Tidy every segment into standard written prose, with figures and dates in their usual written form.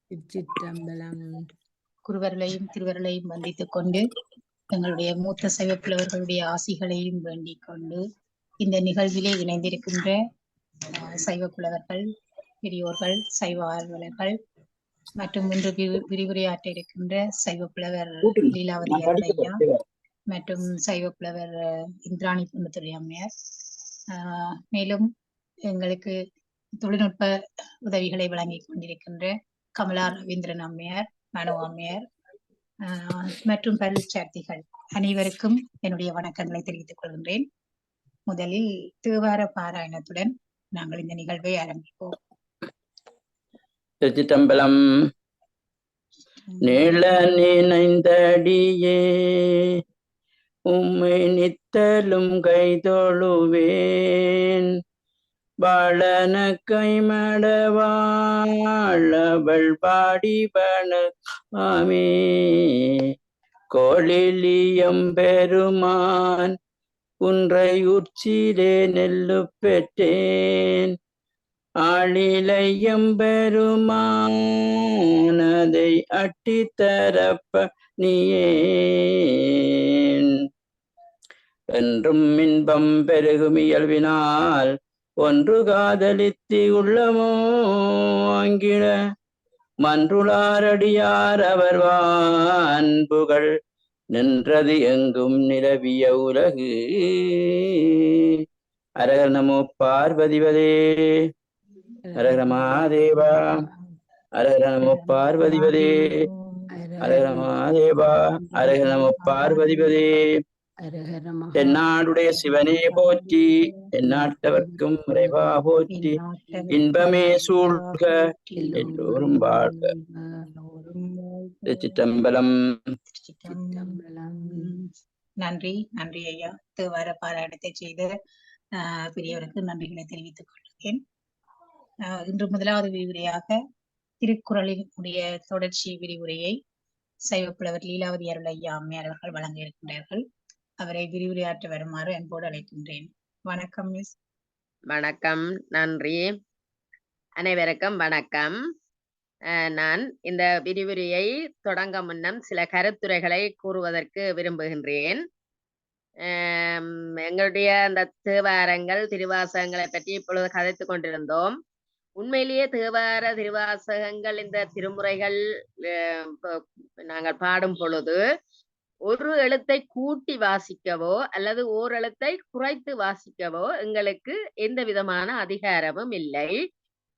திருச்சிற்றம்பலம். குருவர்களையும் திருவர்களையும் வந்தித்துக் கொண்டு எங்களுடைய மூத்த சைவ புலவர்களுடைய ஆசிகளையும் வேண்டிக் கொண்டு இந்த நிகழ்விலே இணைந்திருக்கின்ற சைவ புலவர்கள், பெரியோர்கள், சைவ ஆர்வலர்கள் மற்றும் இன்று விரிவுரையாற்ற இருக்கின்ற சைவ புலவர் லீலாவதி அருளையா மற்றும் சைவ புலவர் இந்திராணி பொன்னுத்துறை அம்மையார், மேலும் எங்களுக்கு தொழில்நுட்ப உதவிகளை வழங்கிக் கொண்டிருக்கின்ற கமலா ரவீந்திரன் அம்மையார், மனோ அம்மையார் மற்றும் பரீட்சார்த்திகள் அனைவருக்கும் என்னுடைய வணக்கங்களை தெரிவித்துக் கொள்கின்றேன். முதலில் தேவார பாராயணத்துடன் நாங்கள் இந்த நிகழ்வை ஆரம்பிப்போம். திருச்சிற்றம்பலம். நீள நினைந்தடியே உம்மை நித்தலும் கைதொழுவேன், பாலன கைமடவாழவள் பாடிபன ஆமே. கோளிலியம் பெருமான் குன்றை உச்சிலே நெல்லு பெற்றேன், ஆளிலையம் பெருமானதை அட்டித்தரப்ப நீயேன். என்றும் இன்பம் பெருகும் இயல்பினால் ஒன்று காதலித்து உள்ளமோ அங்கிட மன்றுளாரடியார் அவர் வான்புகள் நின்றது எங்கும் நிலவிய உலகு. அரகர் நமோ பார்வதிபதே, அரகர மகாதேவா, அரகர நமோ பார்வதிபதே, அரகர மகாதேவா, அரகர நமோ பார்வதிபதே. தென்னாடுடைய சிவனே போற்றி, எந்நாட்டவர்க்கும் இறைவா போற்றி, இன்பமே சூழ்க எல்லோரும் வாழ்க. திருச்சிற்றம்பலம். நன்றி நன்றி ஐயா. தேவார பாராயணத்தை செய்த பெரியவருக்கு நன்றிகளை தெரிவித்துக் கொள்கிறேன். இன்று முதலாவது விரிவுரையாக திருக்குறளினுடைய தொடர்ச்சி விரிவுரையை சைவ புலவர் லீலாவதி அருளையா அம்மையார் அவர்கள் வழங்க இருக்கின்றார்கள். அவரை விரிவுரையாற்ற வருமாறு அன்போடு அழைக்கின்றேன். வணக்கம் மிஸ். வணக்கம், நன்றி. அனைவருக்கும் வணக்கம். நான் இந்த விரிவுரையை தொடங்க முன்னம் சில கருத்துரைகளை கூறுவதற்கு விரும்புகின்றேன். எங்களுடைய அந்த தேவாரங்கள் திருவாசகங்களை பற்றி இப்பொழுது கதைத்து கொண்டிருந்தோம். உண்மையிலேயே தேவார திருவாசகங்கள் இந்த திருமுறைகள் நாங்கள் பாடும் பொழுது ஒரு எழுத்தை கூட்டி வாசிக்கவோ அல்லது ஓர் எழுத்தை குறைத்து வாசிக்கவோ எங்களுக்கு எந்த விதமான அதிகாரமும் இல்லை.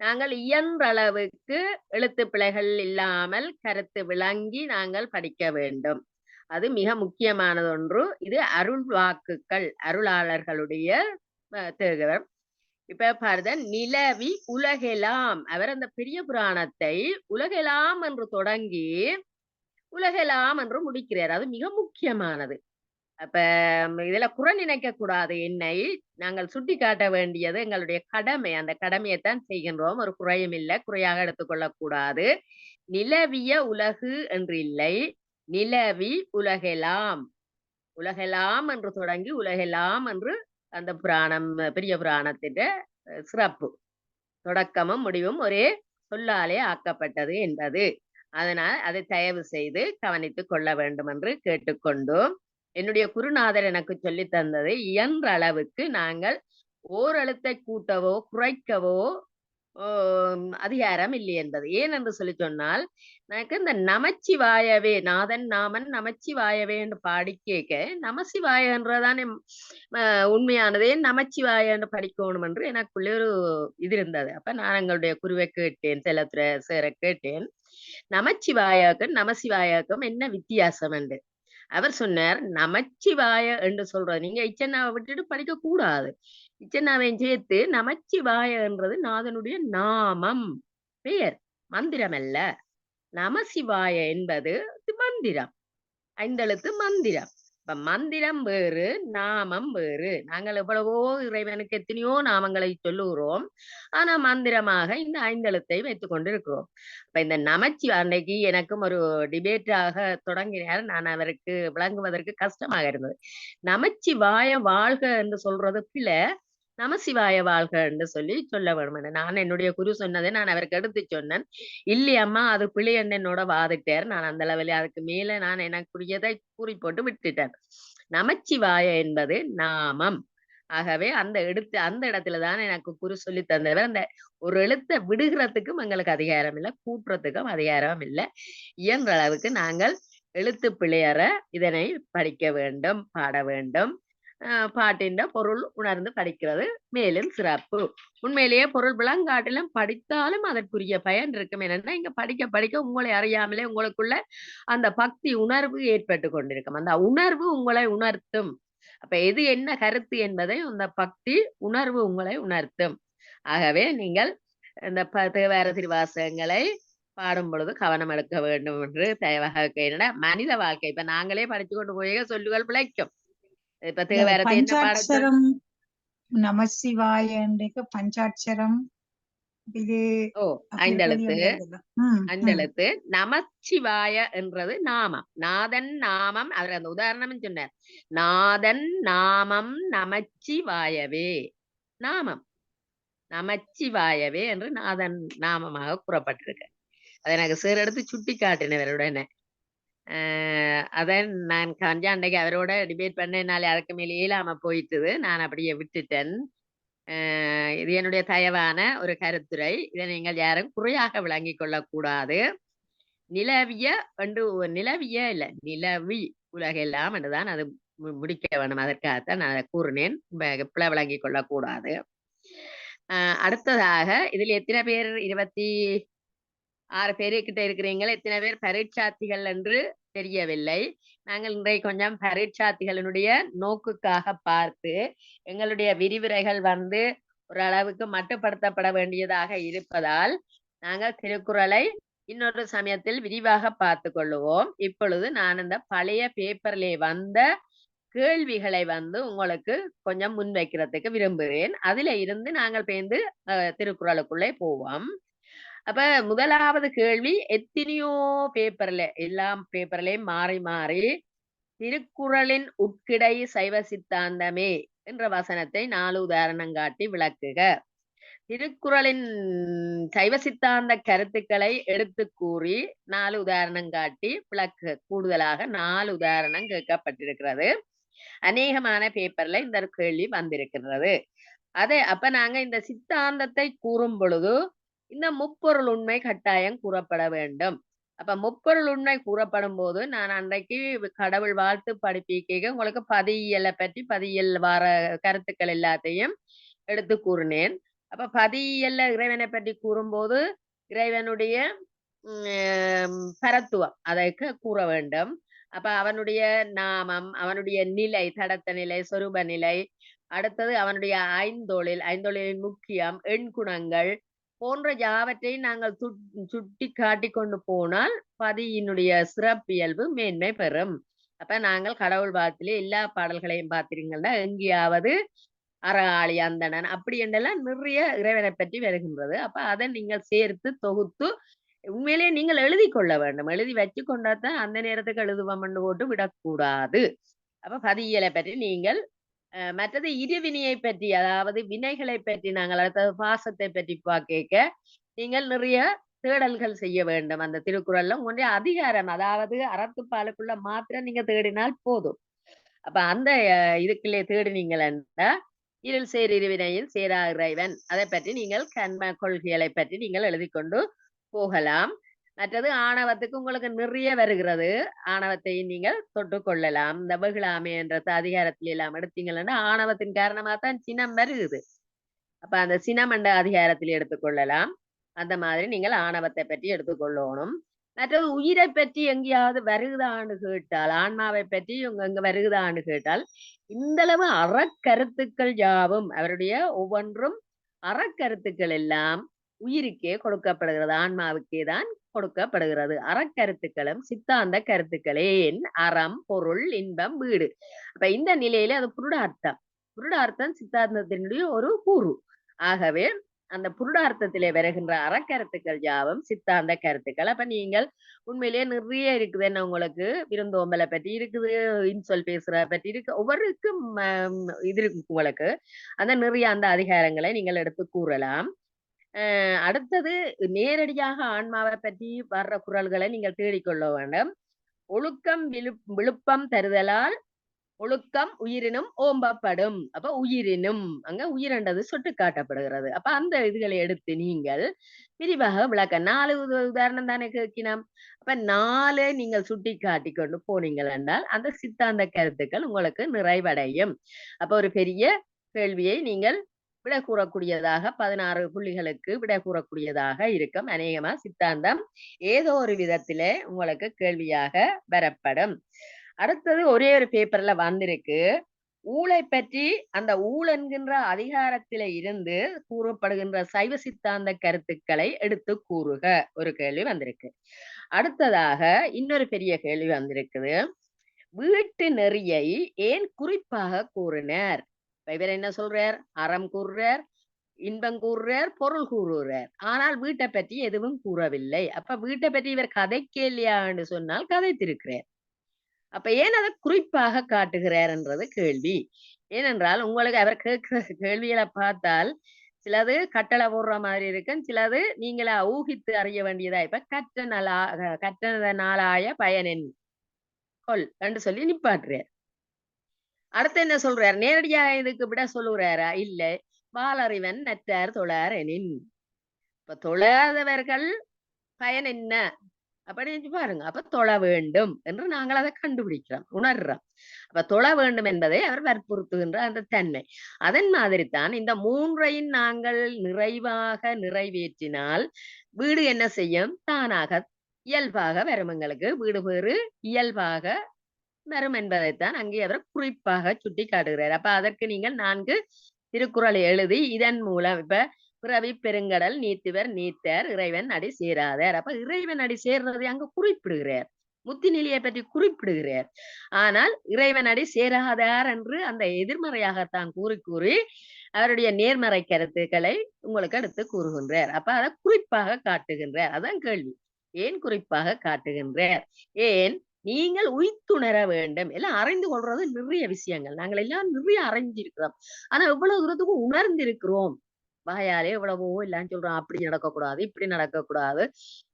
நாங்கள் இயன்ற அளவுக்கு எழுத்து பிழைகள் இல்லாமல் கருத்து விளங்கி நாங்கள் படிக்க வேண்டும். அது மிக முக்கியமானது ஒன்று. இது அருள் வாக்குகள், அருளாளர்களுடைய தேகம். இப்ப பாருத, நிலவி உலகெல்லாம், அவர் அந்த பெரிய புராணத்தை உலகெல்லாம் என்று தொடங்கி உலகெல்லாம் என்று முடிக்கிறார். அது மிக முக்கியமானது. அப்ப இதுல குறை நினைக்க கூடாது. என்னை நாங்கள் சுட்டி காட்ட வேண்டியது எங்களுடைய கடமை. அந்த கடமையைத்தான் செய்கின்றோம். ஒரு குறையும் இல்லை, குறையாக எடுத்துக்கொள்ளக்கூடாது. நிலவிய உலகு என்று இல்லை, நிலவி உலகெல்லாம், உலகெல்லாம் என்று தொடங்கி உலகெல்லாம் என்று அந்த புராணம், பெரிய புராணத்தின் சிறப்பு. தொடக்கமும் முடிவும் ஒரே சொல்லாலே ஆக்கப்பட்டது என்பது. அதனால் அதை தயவு செய்து கவனித்துக் கொள்ள வேண்டும் என்று கேட்டுக்கொண்டோம். என்னுடைய குருநாதர் எனக்கு சொல்லி தந்தது, இயன்ற அளவுக்கு நாங்கள் ஓரெழுத்தை கூட்டவோ குறைக்கவோ அதிகாரம் இல்லை என்பது. ஏன் என்று சொல்லி சொன்னால், எனக்கு இந்த நமச்சிவாயவே, நாதன் நாமன் நமச்சிவாயவே என்று பாடி கேட்க, நமசிவாய என்றதானே உண்மையானதே, நமச்சிவாய என்று படிக்கணும் என்று எனக்குள்ளே ஒரு இது இருந்தது. அப்ப நான் எங்களுடைய குருவை கேட்டேன், செல்லத்துறை சேர கேட்டேன், நமச்சிவாயாக்கும் நமசிவாயாக்கும் என்ன வித்தியாசம் என்று. அவர் சொன்னார், நமச்சிவாய என்று சொல்றது நீங்க இச்சன்னாவை விட்டுட்டு படிக்க கூடாது. இச்சன்னாவையும் சேர்த்து நமச்சிவாய என்றது நாதனுடைய நாமம், பெயர், மந்திரம் அல்ல. நமசிவாய என்பது மந்திரம், 5 எழுத்து மந்திரம். இப்ப மந்திரம் வேறு, நாமம் வேறு. நாங்கள் எவ்வளவோ இறைவனுக்கு எத்தனையோ நாமங்களை சொல்லுகிறோம். ஆனா மந்திரமாக இந்த 5 எழுத்தை வைத்துக் கொண்டிருக்கிறோம். இப்ப இந்த அன்னைக்கு எனக்கும் ஒரு டிபேட்டாக தொடங்கினார். நான் அவருக்கு விளங்குவதற்கு கஷ்டமாக இருந்தது. நமச்சிவாய வாழ்க என்று சொல்றது பிள்ளை, நமசிவாய வாழ்க என்று சொல்லி சொல்ல வேணும். நான் என்னுடைய குரு சொன்னதை நான் அவருக்கு எடுத்து சொன்னேன். இல்லையம்மா அது பிள்ளை என்னோட வாதிட்டார். நான் அந்த லெவலில் அதுக்கு மேல நான் எனக்குரியதை கூறி போட்டு விட்டுட்டேன். நமச்சிவாய என்பது நாமம். ஆகவே அந்த இடத்துலதான் எனக்கு குரு சொல்லி தந்தவர். அந்த ஒரு எழுத்தை விடுகிறதுக்கும் எங்களுக்கு அதிகாரம் இல்லை, கூட்டுறதுக்கும் அதிகாரம் இல்லை. இயன்ற அளவுக்கு நாங்கள் எழுத்து பிழையற இதனை படிக்க வேண்டும், பாட வேண்டும். பாட்டின் பொருள் உணர்ந்து படிக்கிறது மேலும் சிறப்பு. உண்மையிலேயே பொருள் விளங்காட்டிலும் படித்தாலும் அதற்குரிய பயன் இருக்கும். என்னன்னா இங்க படிக்க படிக்க உங்களை அறியாமலே உங்களுக்குள்ள அந்த பக்தி உணர்வு ஏற்பட்டு கொண்டிருக்கும். அந்த உணர்வு உங்களை உணர்த்தும். அப்ப எது என்ன கருத்து என்பதை அந்த பக்தி உணர்வு உங்களை உணர்த்தும். ஆகவே நீங்கள் இந்த தேவார திருவாசகங்களை பாடும் பொழுது கவனம் எடுக்க வேண்டும் என்று தயவாக மனித வாழ்க்கை இப்ப நாங்களே படிச்சு கொண்டு போய் சொல்லுகள் பிழைக்கும். இப்ப தேவாரத்தை என்ன பஞ்சாட்சரம் நமசிவாய பஞ்சாட்சரம் இது ஐந்தெழுத்து. நமச்சிவாய என்றது நாமம், நாதன் நாமம். அவர் அந்த உதாரணம் சொன்னார். நாதன் நாமம் நமச்சிவாயவே, நாமம் நமச்சிவாயவே என்று நாதன் நாமமாக கூறப்பட்டிருக்கு. அதை எனக்கு சேர் எடுத்து சுட்டி காட்டினவருடனே அதான் நான் அன்றைக்கு அவரோட டிபேட் பண்ணனாலே அதுக்கு மேலே இயலாம போயிட்டுது. நான் அப்படியே விட்டுட்டேன். இது என்னுடைய தயவான ஒரு கருத்துரை. இதை நீங்கள் யாரும் குறையாக விளங்கிக் கொள்ளக்கூடாது. நிலவிய நிலவி உலகெல்லாம் என்றுதான் அது முடிக்க வேணும். அதற்காகத்தான் நான் அதை கூறினேன். பிழை விளங்கிக் கொள்ளக்கூடாது. அடுத்ததாக இதில் எத்தனை பேர் 26 பேருக்கிட்ட இருக்கிறீங்களா? எத்தனை பேர் பரீட்சார்த்திகள் என்று தெரியவில்லை. நாங்கள் இன்றைக்கு கொஞ்சம் பரீட்சார்த்திகளினுடைய நோக்குக்காக பார்த்து எங்களுடைய விரிவுரைகள் ஓரளவுக்கு மட்டுப்படுத்தப்பட வேண்டியதாக இருப்பதால் நாங்கள் திருக்குறளை இன்னொரு சமயத்தில் விரிவாக பார்த்து கொள்ளுவோம். இப்பொழுது நான் இந்த பழைய பேப்பர்லே வந்த கேள்விகளை உங்களுக்கு கொஞ்சம் முன்வைக்கிறதுக்கு விரும்புகிறேன். அதுல இருந்து நாங்கள் பேர்ந்து திருக்குறளுக்குள்ளே போவோம். அப்ப முதலாவது கேள்வி, எத்தனையோ பேப்பர்ல எல்லாம் பேப்பர்லயும் மாறி மாறி திருக்குறளின் உட்கிடை சைவ சித்தாந்தமே என்ற வசனத்தை 4 உதாரணம் காட்டி விளக்குக. திருக்குறளின் சைவ சித்தாந்த கருத்துக்களை எடுத்து கூறி 4 உதாரணம் காட்டி விளக்கு. கூடுதலாக 4 உதாரணம் கேட்கப்பட்டிருக்கிறது. அநேகமான பேப்பர்ல இந்த கேள்வி வந்திருக்கிறது. அப்ப நாங்க இந்த சித்தாந்தத்தை கூறும் பொழுது இந்த முப்பொருள் உண்மை கட்டாயம் கூறப்பட வேண்டும். அப்ப முப்பொருள் உண்மை கூறப்படும் போது நான் அன்றைக்கு கடவுள் வாழ்த்து படிப்பிக்க உங்களுக்கு பதியியலை பற்றி பதியியல் வார கருத்துக்கள் எல்லாத்தையும் எடுத்து கூறினேன். அப்ப பதியியல்ல இறைவனை பற்றி கூறும்போது இறைவனுடைய பரத்துவம் அதை கூற வேண்டும். அப்ப அவனுடைய நாமம், அவனுடைய நிலை, தடத்த நிலை, சொரூப நிலை, அடுத்தது அவனுடைய ஐந்தொழிலின் முக்கியம், எண்குணங்கள் போன்ற யாவற்றை நாங்கள் சுட்டி காட்டி கொண்டு போனால் பதியினுடைய சிறப்பியல்பு மேன்மை பெறும். அப்ப நாங்கள் கடவுள் வாழ்த்திலே எல்லா பாடல்களையும் பார்த்திருங்கன்னா எங்கேயாவது அறஆளி அந்தணன் அப்படி என்றெல்லாம் நிறைய இறைவனை பற்றி வருகின்றது. அப்ப அதை நீங்கள் சேர்த்து தொகுத்து உண்மையிலேயே நீங்கள் எழுதி கொள்ள வேண்டும். எழுதி வச்சு கொண்டாதான் அந்த நேரத்துக்கு எழுதுவோம் போட்டு விடக்கூடாது. அப்ப பதியியலை பற்றி நீங்கள் மற்றது இருவினையை பற்றி, அதாவது வினைகளை பற்றி நாங்கள் அடுத்தது பாசத்தை பற்றி பார்க்க நீங்கள் நிறைய தேடல்கள் செய்ய வேண்டும். அந்த திருக்குறள்ல உங்களுடைய அதிகாரம், அதாவது அறத்துப்பாலுக்குள்ள மாத்திரம் நீங்க தேடினால் போதும். அப்ப அந்த இதுக்குள்ளே தேடினீங்களா இருள் சேர் இருவினையில் சேரா இறைவன் அதை பற்றி நீங்கள் கண்ம கொள்கைகளை பற்றி நீங்கள் எழுதி கொண்டு போகலாம். மற்றது ஆணவத்துக்கு உங்களுக்கு நிறைய வருகிறது. ஆணவத்தை நீங்கள் தொட்டு கொள்ளலாம். இந்த வெகுளாமை என்ற அதிகாரத்துல எல்லாம் எடுத்தீங்கன்னா ஆணவத்தின் காரணமா தான் சினம் வருகுது. அப்ப அந்த சினம் என்ற அதிகாரத்தில் எடுத்துக்கொள்ளலாம். அந்த மாதிரி நீங்கள் ஆணவத்தை பற்றி எடுத்துக்கொள்ளணும். மற்றது உயிரை பற்றி எங்கேயாவது வருகுதான்னு கேட்டால், ஆன்மாவை பற்றி எங்க வருகுதான்னு கேட்டால், இந்த அளவு அறக்கருத்துக்கள் யாவும் அவருடைய ஒவ்வொன்றும் அறக்கருத்துக்கள் எல்லாம் உயிருக்கே கொடுக்கப்படுகிறது, ஆன்மாவுக்கே தான் கொடுக்கப்படுகிறது. அறக்கருத்துக்களும் சித்தாந்த கருத்துக்களேன் அறம், பொருள், இன்பம், வீடு. அப்ப இந்த நிலையில அது புருடார்த்தம் சித்தாந்தத்தினுடைய ஒரு கூறு. ஆகவே அந்த புருடார்த்தத்திலே வருகின்ற அறக்கருத்துக்கள் யாவும் சித்தாந்த கருத்துக்கள். அப்ப நீங்கள் உண்மையிலேயே நிறைய இருக்குது, என்ன உங்களுக்கு விருந்தோம்பலை பற்றி இருக்குது, இன்சொல் பேசுற பற்றி இருக்கு, ஒவ்வொருக்கும் இது இருக்கு உங்களுக்கு. அந்த நிறைய அந்த அதிகாரங்களை நீங்கள் எடுத்து கூறலாம். அடுத்தது நேரடியாக ஆன்மாவை பற்றி வர்ற குறள்களை நீங்கள் தேடிக்கொள்ள வேண்டும். ஒழுக்கம் விழுப்பம் தருதலால் ஒழுக்கம் உயிரினும் ஓம்பப்படும். அப்ப உயிரினும் அங்க உயிரண்டது சுட்டு காட்டப்படுகிறது. அப்ப அந்த இதுகளை எடுத்து நீங்கள் விரிவாக விளக்க 4 உதாரணம் தானே கேட்கினோம். அப்ப 4 நீங்கள் சுட்டி காட்டி கொண்டு போனீங்கள் என்றால் அந்த சித்தாந்த கருத்துக்கள் உங்களுக்கு நிறைவடையும். அப்ப ஒரு பெரிய கேள்வியை நீங்கள் விட கூறக்கூடியதாக 16 புள்ளிகளுக்கு விட கூறக்கூடியதாக இருக்கும். அநேகமா சித்தாந்தம் ஏதோ ஒரு விதத்திலே உங்களுக்கு கேள்வியாக வரப்படும். அடுத்தது ஒரே ஒரு பேப்பர்ல வந்திருக்கு, ஊழை பற்றி அந்த ஊழ் என்கின்ற அதிகாரத்தில இருந்து கூறப்படுகின்ற சைவ சித்தாந்த கருத்துக்களை எடுத்து கூறுக, ஒரு கேள்வி வந்திருக்கு. அடுத்ததாக இன்னொரு பெரிய கேள்வி வந்திருக்குது, வீட்டு நெறியை ஏன் குறிப்பாக கூறினார்? இவர் என்ன சொல்றார்? அறம் கூறுறார், இன்பம் கூறுறார், பொருள் கூறுறார். ஆனால் வீட்டை பற்றி எதுவும் கூறவில்லை. அப்ப வீட்டை பற்றி இவர் கதைக்கலையா என்று சொன்னால் கதைத்திருக்கிறார். அப்ப ஏன் அதை குறிப்பாக காட்டுகிறார் என்றது கேள்வி. ஏனென்றால் உங்களுக்கு அவர் கேட்கிற கேள்விகளை பார்த்தால் சிலது கட்டளை போடுற மாதிரி இருக்கும், சிலது நீங்களா ஊகித்து அறிய வேண்டியதா. இப்ப கற்றதனாலாய பயனென் கொல் என்று சொல்லி நிப்பாட்டுறார். அடுத்து என்ன சொல்றார்? நேரடியாக இதுக்கு விட சொல்லுறாரா? இல்லை, வாளறிவன் நற்றார் தொழார் எனின். இப்ப தொழாதவர்கள் பயன் என்ன அப்படின்னு பாருங்க. அப்ப தொழ வேண்டும் என்று நாங்கள் அதை கண்டுபிடிக்கிறோம், உணர்றோம். அப்ப தொழ வேண்டும் என்பதை அவர் வற்புறுத்துகின்ற அந்த தன்மை. அதன் மாதிரி தான் இந்த 3ஐயும் நாங்கள் நிறைவாக நிறைவேற்றினால் வீடு என்ன செய்யும்? தானாக இயல்பாக வரும். எங்களுக்கு வீடு பேறு இயல்பாக வரும் என்பதைத்தான் அங்கே அவர் குறிப்பாக சுட்டி காட்டுகிறார். அப்ப அதற்கு நீங்கள் 4 திருக்குறளை எழுதி இதன் மூலம் இப்ப பிறவி பெருங்கடல் நீத்துவர் நீத்தார் இறைவன் அடி சேராதார். அப்ப இறைவன் அடி சேர்றதை அங்க குறிப்பிடுகிறார், முத்தி நிலையை பற்றி குறிப்பிடுகிறார். ஆனால் இறைவன் அடி சேராதார் என்று அந்த எதிர்மறையாகத்தான் கூறி கூறி அவருடைய நேர்மறை கருத்துக்களை உங்களுக்கு அடுத்து கூறுகின்றார். அப்ப அதை குறிப்பாக காட்டுகின்றார். அதான் கேள்வி, ஏன் குறிப்பாக காட்டுகின்றார்? ஏன் நீங்கள் உய்த்துணர வேண்டும். எல்லாம் அறிந்து கொள்றது நிறைய விஷயங்கள், நாங்கள் எல்லாம் நிறைய அறிஞ்சிருக்கிறோம். ஆனா எவ்வளவு தூரத்துக்கு உணர்ந்திருக்கிறோம்? வாயாலே எவ்வளவோ எல்லாம் சொல்றோம், அப்படி நடக்கக்கூடாது, இப்படி நடக்கக்கூடாது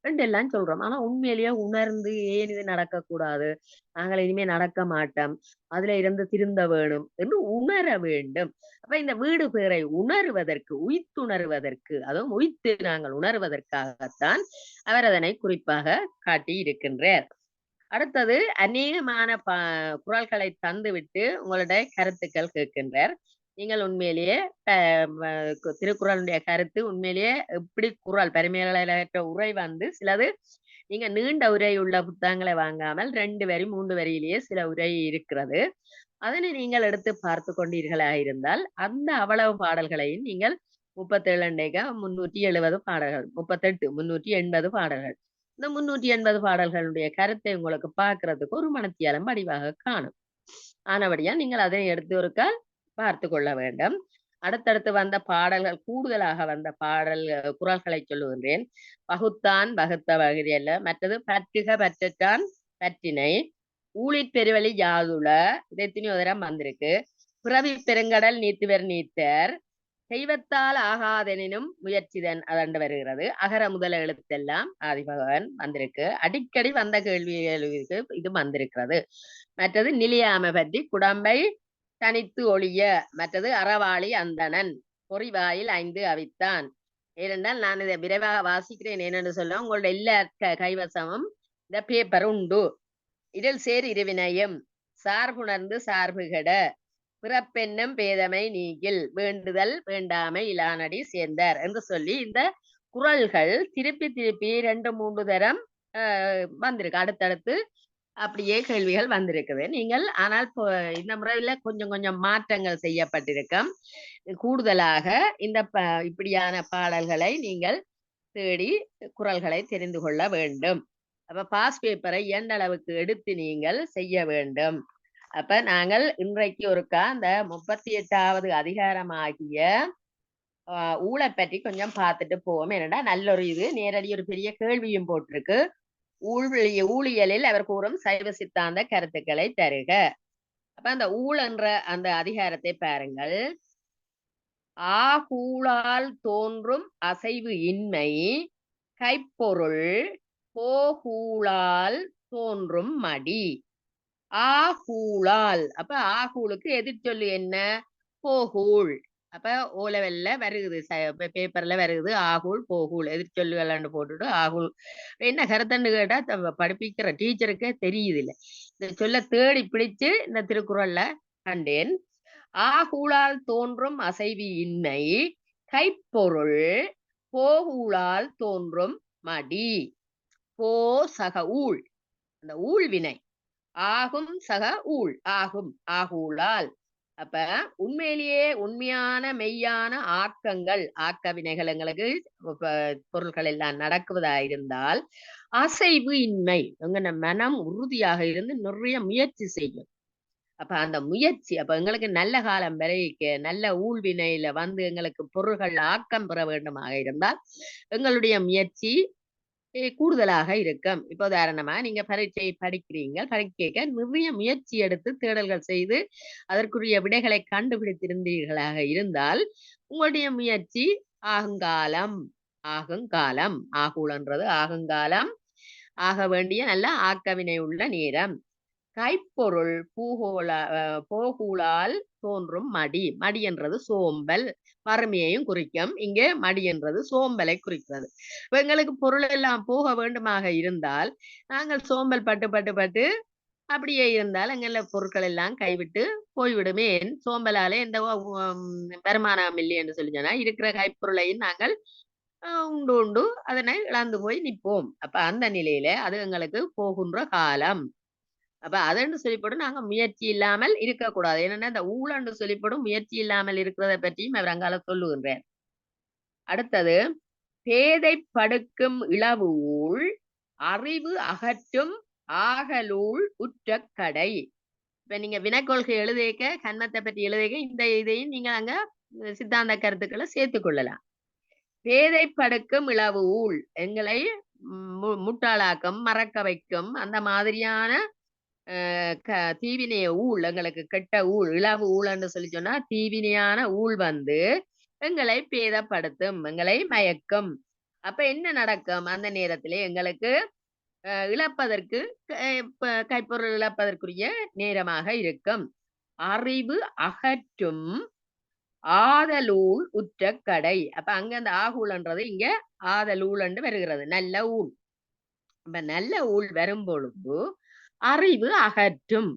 ரெண்டு எல்லாம் சொல்றோம். ஆனா உண்மையிலேயே உணர்ந்து ஏன் இது நடக்கக்கூடாது, நாங்கள் இனிமே நடக்க மாட்டோம், அதுல இருந்து திருந்த வேணும் என்று உணர வேண்டும். அப்ப இந்த வீடு பேரை உணர்வதற்கு, உய்த்துணர்வதற்கு, அதுவும் உய்த்து நாங்கள் உணர்வதற்காகத்தான் அவர் அதனை குறிப்பாக காட்டி இருக்கின்றார். அடுத்தது அநேகமான குறள்களை தந்துவிட்டு உங்களுடைய கருத்துக்கள் கேட்கின்றார். நீங்கள் உண்மையிலேயே திருக்குறளுடைய கருத்து உண்மையிலேயே எப்படி குறள் பரிமையாளற்ற உரை சிலது நீங்க நீண்ட உரை உள்ள புத்தகங்களை வாங்காமல் 2 வரி 3 வரியிலேயே சில உரை இருக்கிறது. அதனை நீங்கள் எடுத்து பார்த்து கொண்டீர்களாக இருந்தால் அந்த அவ்வளவு பாடல்களையும் நீங்கள் 37 370 பாடல்கள், 38 380 பாடல்கள், இந்த 380 பாடல்களுடைய கருத்தை உங்களுக்கு பார்க்கறதுக்கு ஒரு மனத்தியாலம் வடிவாக காணும். ஆனபடியா நீங்கள் அதை எடுத்து ஒருக்க பார்த்து கொள்ள வேண்டும். அடுத்தடுத்து வந்த பாடல்கள், கூடுதலாக வந்த குறள்களை சொல்லுகின்றேன். பகுத்தான் வகுத்த வகுதி அல்ல, மற்றது பற்றுக பற்றற்றான் பற்றினை, ஊழிற் பெருவழி யாதுள, இது எத்தனையோ தரம் வந்திருக்கு. பிறவி பெருங்கடல் நீத்துவர் நீத்தர், தெய்வத்தால் ஆகாதெனினும் முயற்சிதன் அதண்டு வருகிறது. அகர முதல எழுத்தெல்லாம் ஆதிபகவன் வந்திருக்கு. அடிக்கடி வந்த கேள்விகளுக்கு இது வந்திருக்கிறது. மற்றது நிலையாமை பற்றி குடம்பை தனித்து ஒளிய, மற்றது அறவாளி அந்தணன், பொறிவாயில் 5 அவித்தான். ஏனென்றால் நான் இதை விரைவாக வாசிக்கிறேன். என்னென்னு சொல்ல, உங்களோட எல்லா கைவசமும் இந்த பேப்பர் உண்டு. இதில் சேர் இருவினையும் சார்புணர்ந்து சார்பு கெட, பிறப்பென்னும் பேதமை நீக்கில், வேண்டுதல் வேண்டாமை இலானடி சேர்ந்தார் என்று சொல்லி இந்த குறள்கள் திருப்பி திருப்பி 2-3 தரம் வந்திருக்கு. அடுத்தடுத்து அப்படியே கேள்விகள் வந்திருக்குது. நீங்கள் ஆனால் இந்த முறையில கொஞ்சம் கொஞ்சம் மாற்றங்கள் செய்யப்பட்டிருக்கும். கூடுதலாக இந்த இப்படியான பாடல்களை நீங்கள் தேடி குறள்களை தெரிந்து கொள்ள வேண்டும். அப்ப பாஸ் பேப்பரை எந்த அளவுக்கு எடுத்து நீங்கள் செய்ய வேண்டும். அப்ப நாங்கள் இன்றைக்கு ஒருக்கா அந்த 38வது அதிகாரமாகிய ஊழை பற்றி கொஞ்சம் பார்த்துட்டு போவோம். என்னடா நல்ல ஒரு இது நேரடி ஒரு பெரிய கேள்வியும் போட்டிருக்கு. ஊழியலில் அவர் கூறும் சைவ சித்தாந்த கருத்துக்களை தருக. அப்ப அந்த ஊழ் என்ற அந்த அதிகாரத்தை பாருங்கள். ஆகூழால் தோன்றும் அசைவு இன்மை கைப்பொருள் போகூழால் தோன்றும் மடி. ஆகூழால் அப்ப ஆகூளுக்கு எதிர்ச்சொல்லு என்ன? போகூழ். அப்ப ஓலவெல்ல வருகுது, பேப்பர்ல வருகுது ஆகூழ் போகூழ் எதிர்ச்சொல்லுகள் போட்டுட்டு ஆகூழ். என்ன கருத்தன்னு கேட்டா படிப்பிக்கிற டீச்சருக்கே தெரியுது இல்ல. இந்த சொல்ல தேடி பிடிச்சு இந்த திருக்குறள்ல கண்டேன். ஆகூழால் தோன்றும் அசைவி இன்மை கைப்பொருள் போகூழால் தோன்றும் மடி. போ சக ஊழ், அந்த ஊழ்வினை ஆகும் சக ஊழ் ஆகும் ஆகூழால். அப்ப உண்மையிலேயே உண்மையான மெய்யான ஆக்கங்கள் ஆக்க வினைகள் எங்களுக்கு பொருள்கள் எல்லாம் நடக்குவதா இருந்தால் அசைவு இன்மை எங்க மனம் உறுதியாக இருந்து நிறைய முயற்சி செய்யும். அப்ப அந்த முயற்சி அப்ப எங்களுக்கு நல்ல காலம் வரைக்க நல்ல ஊழ்வினையில வந்து எங்களுக்கு பொருள்கள் ஆக்கம் பெற வேண்டுமாக இருந்தால் எங்களுடைய முயற்சி கூடுதலாக இருக்கும். இப்ப உதாரணமா நீங்க பரீட்சை படிக்கிறீங்க, பரீட்சைக்கு நிறைய முயற்சி எடுத்து தேடல்கள் செய்து அதற்குரிய விடைகளை கண்டுபிடித்திருந்தீர்களாக இருந்தால் உங்களுடைய முயற்சி ஆகுங்காலம் ஆகுங்காலம் ஆகுலன்றது ஆகுங்காலம் ஆக வேண்டிய நல்ல ஆக்கவினை உள்ள நேரம். கைப்பொருள் போகூழால் தோன்றும் மடி. மடி என்றது சோம்பல் வறுமையையும் குறிக்கும். இங்கே மடி என்றது சோம்பலை குறிக்கிறது. இப்ப எங்களுக்கு பொருள் எல்லாம் போக வேண்டுமாக இருந்தால் நாங்கள் சோம்பல் பட்டு அப்படியே இருந்தால் எங்கள பொருட்கள் எல்லாம் கைவிட்டு போய்விடுமே. சோம்பலாலே எந்த வருமானம் இல்லை என்று சொல்லி சொன்னா இருக்கிற கைப்பொருளையும் நாங்கள் உண்டு உண்டு அதனை இழந்து போய் நிற்போம். அப்ப அந்த நிலையில அது எங்களுக்கு போகின்ற காலம். அப்ப அதன்னு சொல்லிப்படும் நாங்க முயற்சி இல்லாமல் இருக்கக்கூடாது. என்னன்னா இந்த ஊழன்று சொல்லிப்படும் முயற்சி இல்லாமல் இருக்கிறத பற்றியும் அவர் அங்கால சொல்லுகின்றார். அடுத்தது பேதை படுக்கும் இளவு ஊழ் அறிவு அகற்றும் ஆகலூள் உற்ற கடை. இப்ப நீங்க வினைக்கொள்கை எழுதிக்க கண்மத்தை பற்றி எழுதிக்க இந்த இதையும் நீங்க அங்க சித்தாந்த கருத்துக்களை சேர்த்து கொள்ளலாம். பேதை படுக்கும் இளவு ஊழ் எங்களை முட்டாளாக்கம் மறக்க வைக்கும் அந்த மாதிரியான தீவினைய ஊழ் எங்களுக்கு கெட்ட ஊழ் இளவு ஊழன்னு சொல்லி சொன்னா தீவினையான ஊழ் வந்து எங்களை பேதப்படுத்தும் எங்களை மயக்கும். அப்ப என்ன நடக்கும்? அந்த நேரத்திலே எங்களுக்கு இழப்பதற்கு கைப்பொருள் இழப்பதற்குரிய நேரமாக இருக்கும். அறிவு அகற்றும் ஆதலூள் உற்ற கடை. அப்ப அங்க அந்த ஆகூழ்ன்றது இங்க ஆதலூள் என்று வருகிறது. நல்ல ஊழ். அப்ப நல்ல ஊழ் வரும் பொழுது அறிவு அகற்றும்.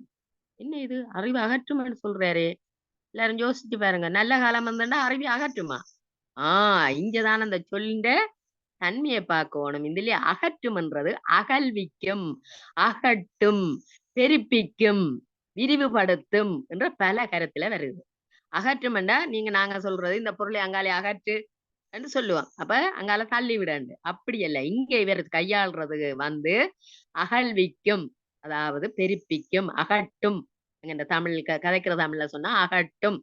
என்ன இது அறிவு அகற்றும் சொல்றாரு? எல்லாரும் யோசிச்சு பாருங்க. நல்ல காலம் வந்தா அறிவு அகற்றுமா? இங்கதான் அந்த சொல்லின்ற தன்மையை பார்க்கணும். இதுல அகற்றும்ன்றது அகல்விக்கும் அகட்டும் பெருப்பிக்கும் விரிவுபடுத்தும் என்ற பல கருத்துல வருது. அகற்றும்ண்டா நாங்க சொல்றது இந்த பொருளை அங்காலே அகற்று என்று சொல்லுவோம். அப்ப அங்கால தள்ளி விடாண்டு அப்படி அல்ல. இங்க இவர் கையாள்றது வந்து அகழ்விக்கும், அதாவது பெருப்பிக்கும் அகட்டும். இந்த தமிழ் கதைக்கிற தமிழ்ல சொன்னா அகட்டும்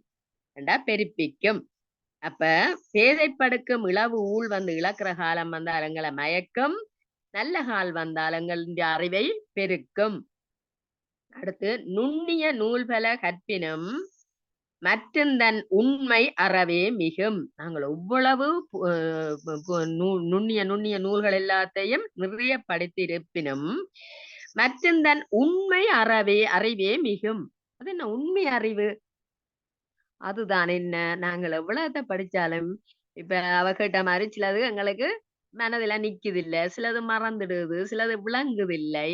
என்றா பெருப்பிக்கும். அப்ப பேதைப்படுக்கும் இளவு ஊழ் வந்து இழக்கிற காலம் வந்தால் எங்களை மயக்கும், நல்ல கால் வந்தால் எங்களுடைய அறிவை பெருக்கும். அடுத்து நுண்ணிய நூல்பல கற்பினும் மற்றும் தன் உண்மை அறவே மிகும். நாங்கள் எவ்வளவு நுண்ணிய நூல்கள் எல்லாத்தையும் நிறைய படித்திருப்பினும் மற்றும் தன் உண்மை அறிவே மிகும். அது என்ன உண்மை அறிவு? அதுதான் என்ன, நாங்கள் எவ்வளவு படிச்சாலும் இப்ப அவ கேட்ட மாதிரி சிலது எங்களுக்கு மனதில நிக்குது இல்ல, சிலது மறந்துடுது, சிலது விளங்குது இல்லை.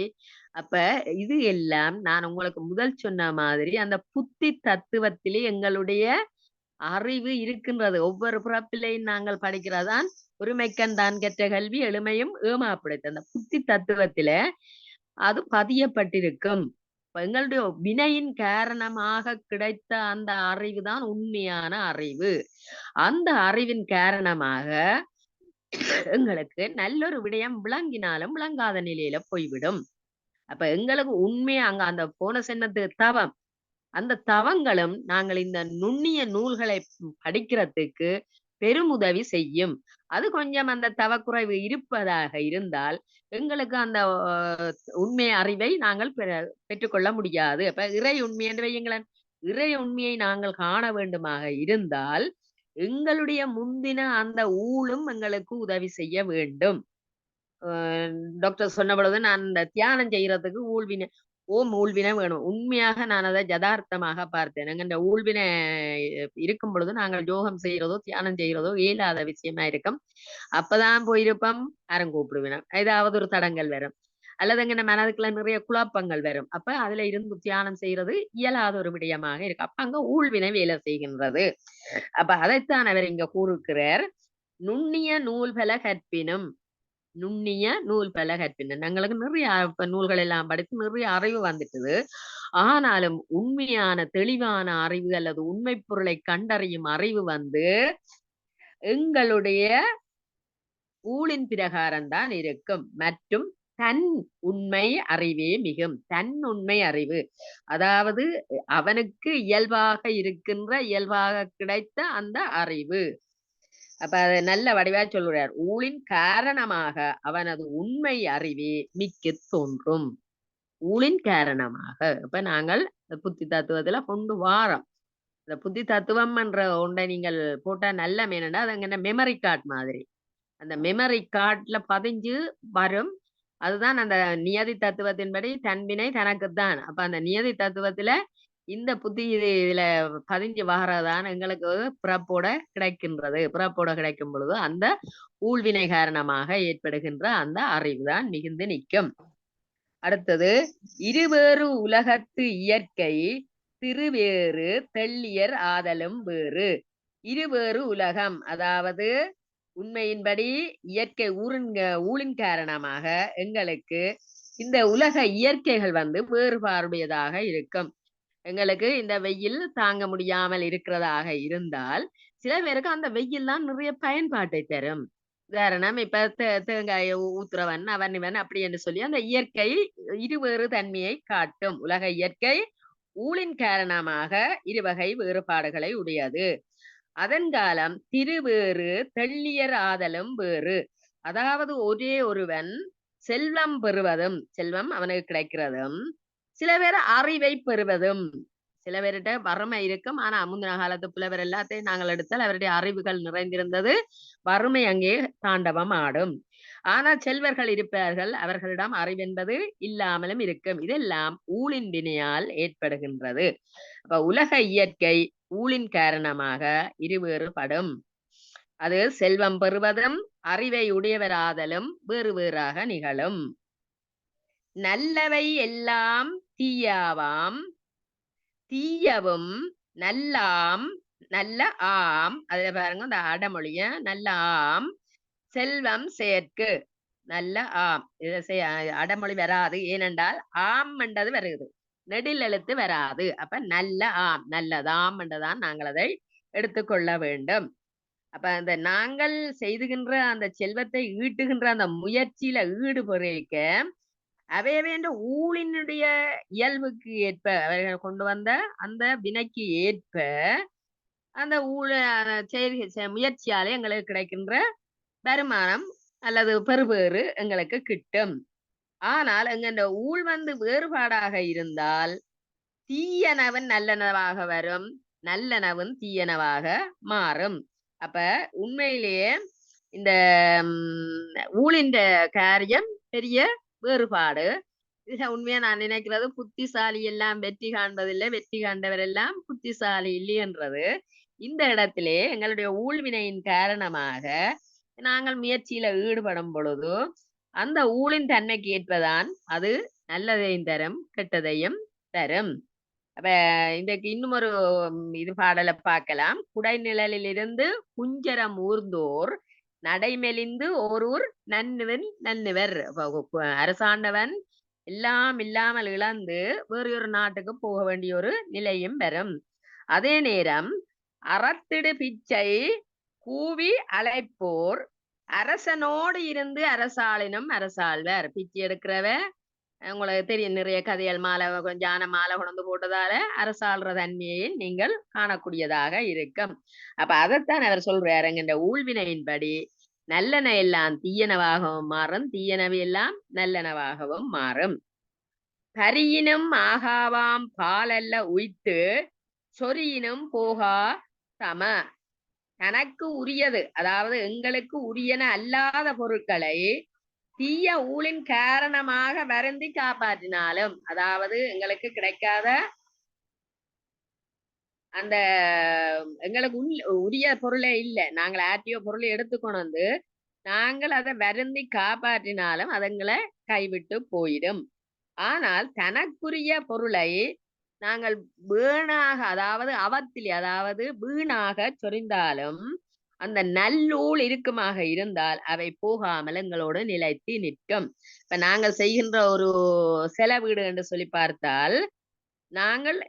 அப்ப இது எல்லாம் நான் உங்களுக்கு முதல் சொன்ன மாதிரி அந்த புத்தி தத்துவத்திலே எங்களுடைய அறிவு இருக்கின்றது. ஒவ்வொரு பிறப்பிலையும் நாங்கள் படிக்கிறதான் ஒருமைக்கண் தான் கற்ற கல்வி எளிமையும் ஏமாப்பிடித்த அந்த புத்தி தத்துவத்தில அது பதியப்பட்டிருக்கும். எங்களுடைய வினையின் காரணமாக கிடைத்த அந்த அறிவு தான் உண்மையான அறிவு. அந்த அறிவின் காரணமாக எங்களுக்கு நல்லொரு விடயம் விளங்கினாலும் விளங்காத நிலையில போய்விடும். அப்ப எங்களுக்கு உண்மையா அங்க அந்த போன சென்னத்து தவம், அந்த தவங்களும் நாங்கள் இந்த நுண்ணிய நூல்களை படிக்கிறதுக்கு பெருமுதவி செய்யும். அது கொஞ்சம் அந்த தவக்குறைவு இருப்பதாக இருந்தால் எங்களுக்கு அந்த உண்மை அறிவை நாங்கள் பெற்றுக்கொள்ள முடியாது. அப்ப இறை உண்மை என்று வையுங்களேன், இறை உண்மையை நாங்கள் காண வேண்டுமாக இருந்தால் எங்களுடைய முந்தின அந்த ஊழும் எங்களுக்கு உதவி செய்ய வேண்டும். டாக்டர் சொன்ன பொழுது நான் இந்த தியானம் செய்யறதுக்கு ஊழ்வினை ஊழ்வினை வேணும். உண்மையாக நான் அதை யதார்த்தமாக பார்த்தேன். இந்த ஊழ்வினை இருக்கும் பொழுது நாங்கள் யோகம் செய்யறதோ தியானம் செய்யறதோ இயலாத விஷயமா இருக்கும். அப்பதான் போயிருப்போம், யாரும் கூப்பிடுவேன், ஏதாவது ஒரு தடங்கள் வரும், அல்லது எங்க மனதுக்குள்ள நிறைய குழப்பங்கள் வரும். அப்ப அதுல இருந்து தியானம் செய்யறது இயலாத ஒரு விடயமாக இருக்கு. அப்ப அங்க ஊழ்வினை வேலை செய்கின்றது. அப்ப அதைத்தான் அவர் இங்க கூறுகிறார், நுண்ணிய நூல்பல கற்பினும். நுண்ணிய நூல் பல கற்பின. எங்களுக்கு நிறைய நூல்கள் எல்லாம் படித்து நிறைய அறிவு வந்துட்டுது. ஆனாலும் உண்மையான தெளிவான அறிவு அல்லது உண்மை பொருளை கண்டறியும் அறிவு வந்து எங்களுடைய ஊழின் பிரகாரம் தான் இருக்கும். மற்றும் தன் உண்மை அறிவே மிகும். தன் உண்மை அறிவு, அதாவது அவனுக்கு இயல்பாக இருக்கின்ற இயல்பாக கிடைத்த அந்த அறிவு. அப்ப அதை நல்ல வடிவா சொல்கிறார். ஊழின் காரணமாக அவனது உண்மை அறிவே மிக்க தோன்றும். ஊழின் காரணமாக இப்ப நாங்கள் புத்தி தத்துவத்துல கொண்டு வாரோம். இந்த புத்தி தத்துவம் என்ற ஒன்றை நீங்கள் போட்டா நல்ல மேனண்டா அது அங்க மெமரி கார்டு மாதிரி. அந்த மெமரி கார்டுல பதிஞ்சு வரும். அதுதான் அந்த நியதி தத்துவத்தின்படி தன்வினை தனக்குத்தான். அப்ப அந்த நியதி தத்துவத்துல இந்த புத்தி இதுல பதிஞ்சு வாரதான் எங்களுக்கு பிறப்போட கிடைக்கின்றது. பிறப்போட கிடைக்கும் பொழுது அந்த ஊழ்வினை காரணமாக ஏற்படுகின்ற அந்த அறிவுதான் மிகுந்து நிற்கும். அடுத்தது, இருவேறு உலகத்து இயற்கை திருவேறு தெள்ளியர் ஆதலும் வேறு. இருவேறு உலகம், அதாவது உண்மையின்படி இயற்கை ஊழின் காரணமாக எங்களுக்கு இந்த உலக இயற்கைகள் வந்து வேறுபாடுடையதாக இருக்கும். எங்களுக்கு இந்த வெயில் தாங்க முடியாமல் இருக்கிறதாக இருந்தால் சில பேருக்கு அந்த வெயில் தான் நிறைய பயன்பாட்டை தரும். உதாரணம், இப்ப தேங்காயை ஊத்துறவன் அவன் இவன் அப்படி என்று சொல்லி அந்த இயற்கை இருவேறு தன்மையை காட்டும். உலக இயற்கை ஊழின் காரணமாக இருவகை வேறுபாடுகளை உடையது. அதன் காலம் திருவேறு தெள்ளியர் ஆதலும் வேறு. அதாவது ஒரே ஒருவன் செல்வம் பெறுவதும், செல்வம் அவனுக்கு கிடைக்கிறதும், சில பேர் அறிவை பெறுவதும். சில பேர்கிட்ட வறுமை இருக்கும், ஆனா முந்தின காலத்து புலவர் எல்லாத்தையும் நாங்கள் எடுத்தால் அவருடைய அறிவுகள் நிறைந்திருந்தது, வறுமை அங்கே தாண்டவம் ஆடும். ஆனால் செல்வர்கள் இருப்பார்கள், அவர்களிடம் அறிவென்பது இல்லாமலும் இருக்கும். இதெல்லாம் ஊழின் வினையால் ஏற்படுகின்றது. அப்ப உலக இயற்கை ஊழின் காரணமாக இருவேறுபடும். அது செல்வம் பெறுவதும் அறிவை உடையவராதலும் வேறு வேறாக நிகழும். நல்லவை எல்லாம் தீயாவாம், தீயவும் நல்லாம் நல்ல ஆம். அதுல பாருங்க இந்த அடமொழிய, நல்ல ஆம் செல்வம் செயற்கு. நல்ல ஆம், இதை அடமொழி வராது. ஏனென்றால் ஆம் என்றது வருகிறது, நெடில் எழுத்து வராது. அப்ப நல்ல ஆம், நல்லதாம் என்றுதான் நாங்கள் அதை எடுத்துக்கொள்ள வேண்டும். அப்ப அந்த நாங்கள் செய்துகின்ற அந்த செல்வத்தை ஈட்டுகின்ற அந்த முயற்சியில ஈடுபடுக்க அவையவேண்ட ஊழினுடைய இயல்புக்கு ஏற்ப, அவர்கள் கொண்டு வந்த அந்த வினைக்கு ஏற்ப அந்த முயற்சியாலே எங்களுக்கு கிடைக்கின்ற வருமானம் அல்லது பெறுபேறு எங்களுக்கு கிட்டும். ஆனால் எங்க ஊழ் வந்து வேறுபாடாக இருந்தால் தீயனவன் நல்லனவாக வரும், நல்லனவன் தீயனவாக மாறும். அப்ப உண்மையிலேயே இந்த ஊழின் காரியம் பெரிய வேறுபாடு. உண்மையா நான் நினைக்கிறது, புத்திசாலி எல்லாம் வெற்றி காண்பதில்லை, வெற்றி காண்டவர் எல்லாம் புத்திசாலி இல்லை என்றது. இந்த இடத்திலே எங்களுடைய ஊழ்வினையின் காரணமாக நாங்கள் முயற்சியில ஈடுபடும் பொழுது அந்த ஊழின் தன்மைக்கு ஏற்பதான் அது நல்லதையும் தரும், கெட்டதையும் தரும். அப்ப இன்றைக்கு இன்னும் ஒரு இது பாடலை பார்க்கலாம். குடைநிழலில் இருந்து குஞ்சரம் ஊர்ந்தோர் நடைமெலிந்து ஓரூர் நன்னுவன் நன்னுவர். அரசாண்டவன் எல்லாம் இல்லாமல் இழந்து வேறு ஒரு நாட்டுக்கு போக வேண்டிய ஒரு நிலையும் வரும். அதே நேரம் அறத்திடு பிச்சை கூவி அழைப்போர் அரசனோடு இருந்து அரசாளினும் அரசாழ்வர். பிச்சை எடுக்கிறவ உங்களுக்கு தெரியும் நிறைய கதைகள் மாலை ஜான மாலை கொண்டு போட்டதால அரசாள்ற தன்மையை நீங்கள் காணக்கூடியதாக இருக்கும். அப்ப அதைத்தான் அவர் சொல்றாரு, என்ற ஊழ்வினையின்படி நல்லன எல்லாம் தீயனவாகவும் மாறும், தீயனவை எல்லாம் நல்லனவாகவும் மாறும். பரியினும் ஆகாவாம் பாலல்ல உய்த்து சொரியினும் போகா சம. தனக்கு உரியது, அதாவது எங்களுக்கு உரியன அல்லாத பொருட்களை தீய ஊழின் காரணமாக வருந்தி காப்பாற்றினாலும், அதாவது எங்களுக்கு கிடைக்காத அந்த எங்களுக்கு உரிய பொருளே இல்லை, நாங்கள் ஆட்டியோ பொருளை எடுத்துக்கொண்டு வந்து நாங்கள் அதை வருந்தி காப்பாற்றினாலும் அதுங்களை கைவிட்டு போயிடும். ஆனால் தனக்குரிய பொருளை நாங்கள் வீணாக, அதாவது அவத்திலே, அதாவது வீணாக சொரிந்தாலும் அந்த நல்லூழ் இருக்குமாக இருந்தால் அவை போகாமல் எங்களோடு நிலைத்து நிற்கும். இப்ப நாங்கள் செய்கின்ற ஒரு செலவீடு என்று சொல்லி பார்த்தால், நாங்கள்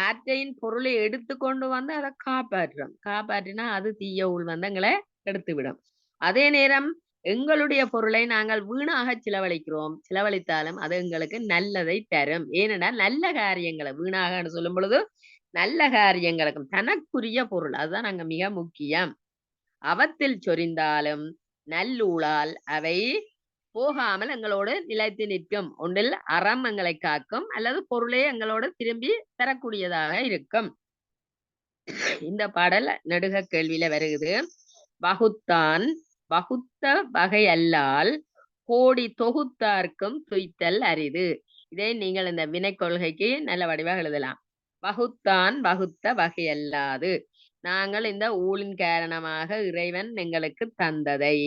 ஆற்றையின் பொருளை எடுத்துக்கொண்டு வந்து அதை காப்பாற்றினா அது தீய ஊழ் வந்து எங்களை எடுத்துவிடும். அதே நேரம் எங்களுடைய பொருளை நாங்கள் வீணாக செலவழித்தாலும் அது எங்களுக்கு நல்லதை தரும். ஏனென்றால் நல்ல காரியங்களை வீணாக சொல்லும் பொழுது நல்ல காரியங்களுக்கும் தனக்குரிய பொருள் அதுதான் அங்க மிக முக்கியம். அவத்தில் சொரிந்தாலும் நல்லூழால் அவை போகாமல் எங்களோடு நிலைத்து நிற்கும். ஒன்றில் அறம் எங்களை காக்கும், அல்லது பொருளே எங்களோடு திரும்பி தரக்கூடியதாக இருக்கும். இந்த பாடல் நெடுக கேள்வியில வருகிறது. வகுத்தான் வகுத்த வகை அல்லால் கோடி தொகுத்தார்க்கும் துய்த்தல் அரிது. இதை நீங்கள் இந்த வினை கொள்கைக்கு நல்ல வடிவாக எழுதலாம். வகுத்தான் வகுத்த வகை அல்லாது, நாங்கள் இந்த ஊழின் காரணமாக இறைவன் எங்களுக்கு தந்ததை,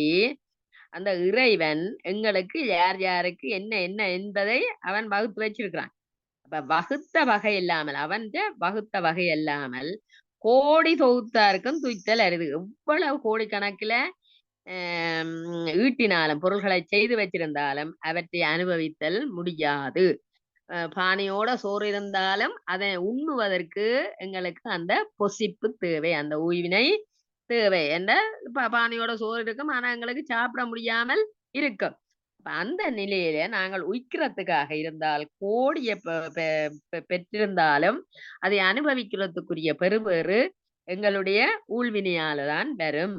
அந்த இறைவன் எங்களுக்கு யார் யாருக்கு என்ன என்ன என்பதை அவன் வகுத்து வச்சிருக்கிறான். அப்ப வகுத்த வகை இல்லாமல், அவன் வகுத்த வகை இல்லாமல் கோடி தொகுத்தாருக்கும் துய்த்தல் அரிது. எவ்வளவு கோடிக்கணக்கில ஈட்டினாலும் பொருள்களை செய்து வச்சிருந்தாலும் அவற்றை அனுபவித்தல் முடியாது. பானையோட சோறு இருந்தாலும் அதை உண்ணுவதற்கு எங்களுக்கு அந்த பொசிப்பு தேவை, அந்த ஊய்வினை தேவை. என்ற பானையோட சோறு இருக்கும், ஆனா எங்களுக்கு சாப்பிட முடியாமல் இருக்கும். அந்த நிலையில நாங்கள் உய்க்கிறதுக்காக இருந்தால் கோடிய பெற்றிருந்தாலும் அதை அனுபவிக்கிறதுக்குரிய பெருபேறு எங்களுடைய ஊழ்வினையால்தான் வரும்.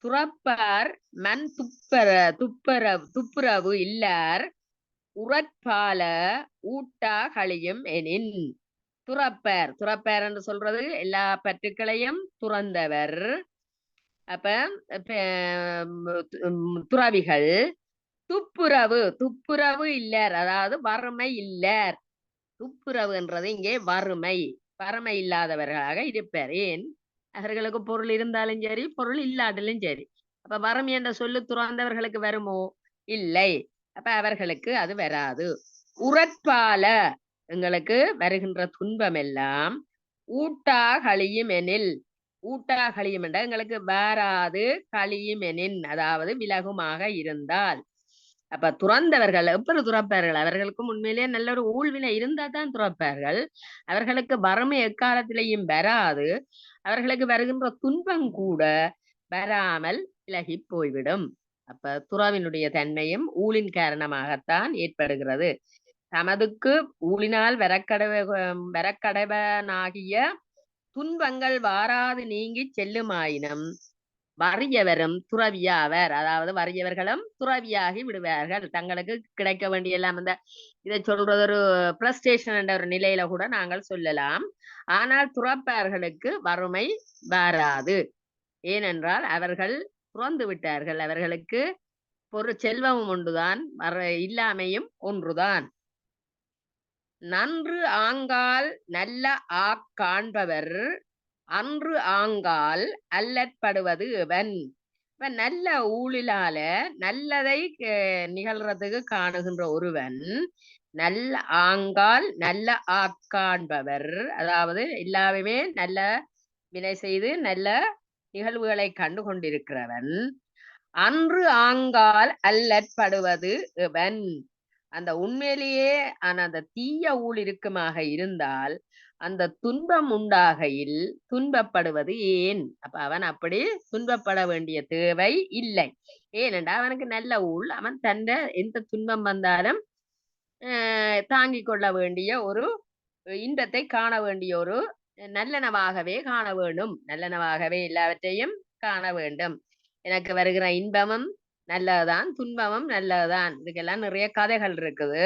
துறப்பார் மண் துப்புரவு இல்லார் உறற்பால ஊட்டா கழியும் எனின். துறப்பார் என்று சொல்றது எல்லா பற்றுக்களையும் துறந்தவர். அப்ப துறவிகள். துப்புரவு இல்லார், அதாவது வறுமை இல்லார். துப்புரவு என்றது இங்கே வறுமை இல்லாதவர்களாக இருப்பார். ஏன்? அவர்களுக்கு பொருள் இருந்தாலும் சரி, பொருள் இல்லாட்டிலும் சரி. அப்ப வறுமை என்ற சொல்லு துறந்தவர்களுக்கு வருமோ? இல்லை. அப்ப அவர்களுக்கு அது வராது. உறற்பால எங்களுக்கு வருகின்ற துன்பம் எல்லாம் ஊட்டா கழியும் எனில், ஊட்டா கழியும் என்ற எங்களுக்கு வராது, கழியும் எனின் அதாவது விலகுமாக இருந்தால். அப்ப துறந்தவர்கள் எப்படி துறப்பார்கள்? அவர்களுக்கு உண்மையிலேயே நல்ல ஒரு ஊழ்வினை இருந்தா தான் துறப்பார்கள். அவர்களுக்கு வறுமை எக்காலத்திலையும் வராது. அவர்களுக்கு வருகின்ற துன்பம் கூட வராமல் விலகி போய்விடும். அப்ப துறவினுடைய தன்மையும் ஊழின் காரணமாகத்தான் ஏற்படுகிறது. தமதுக்கு ஊழினால் வரக்கடவனாகிய துன்பங்கள் வாராது நீங்கி செல்லுமாயினும் வறியவரும் துறவியாவர், அதாவது வறியவர்களும் துறவியாகி விடுவார்கள். தங்களுக்கு கிடைக்க வேண்டிய எல்லாம் இந்த இதை சொல்றது ஒரு பிரஸ்டேஷன் என்ற ஒரு நிலையில கூட நாங்கள் சொல்லலாம். ஆனால் துறப்பார்களுக்கு வறுமை வராது. ஏனென்றால் அவர்கள் துறந்து விட்டார்கள். அவர்களுக்கு செல்வமும் ஒன்றுதான், இல்லாமையும் ஒன்றுதான். நன்று ஆங்கால் நல்ல காண்பவர் அன்று ஆங்கால் அல்லற்படுவது எவன். இப்ப நல்ல ஊழிலால நல்லதை நிகழ்றதுக்கு காணுகின்ற ஒருவன் நல்ல ஆங்கால் நல்ல காண்பவர், அதாவது எல்லாருமே நல்ல வினை செய்து நல்ல நிகழ்வுகளை கண்டு கொண்டிருக்கிறவன் அன்று ஆங்கால் அல்லற்படுவது எவன். அந்த உண்மையிலேயே அந்த தீய ஊழ் இருக்குமாக இருந்தால் அந்த துன்பம் உண்டாகையில் துன்பப்படுவது ஏன்? அப்ப அவன் அப்படி துன்பப்பட வேண்டிய தேவை இல்லை. ஏனென்றா அவனுக்கு நல்ல ஊழ், அவன் தந்த எந்த துன்பம் வந்தாலும் தாங்கிக் கொள்ள வேண்டிய ஒரு இன்பத்தை காண வேண்டிய ஒரு நல்லனவாகவே காண வேண்டும். நல்லனவாகவே எல்லாவற்றையும் காண வேண்டும். எனக்கு வருகிற இன்பமும் நல்லதுதான், துன்பமும் நல்லதுதான். இதுக்கெல்லாம் நிறைய கதைகள் இருக்குது.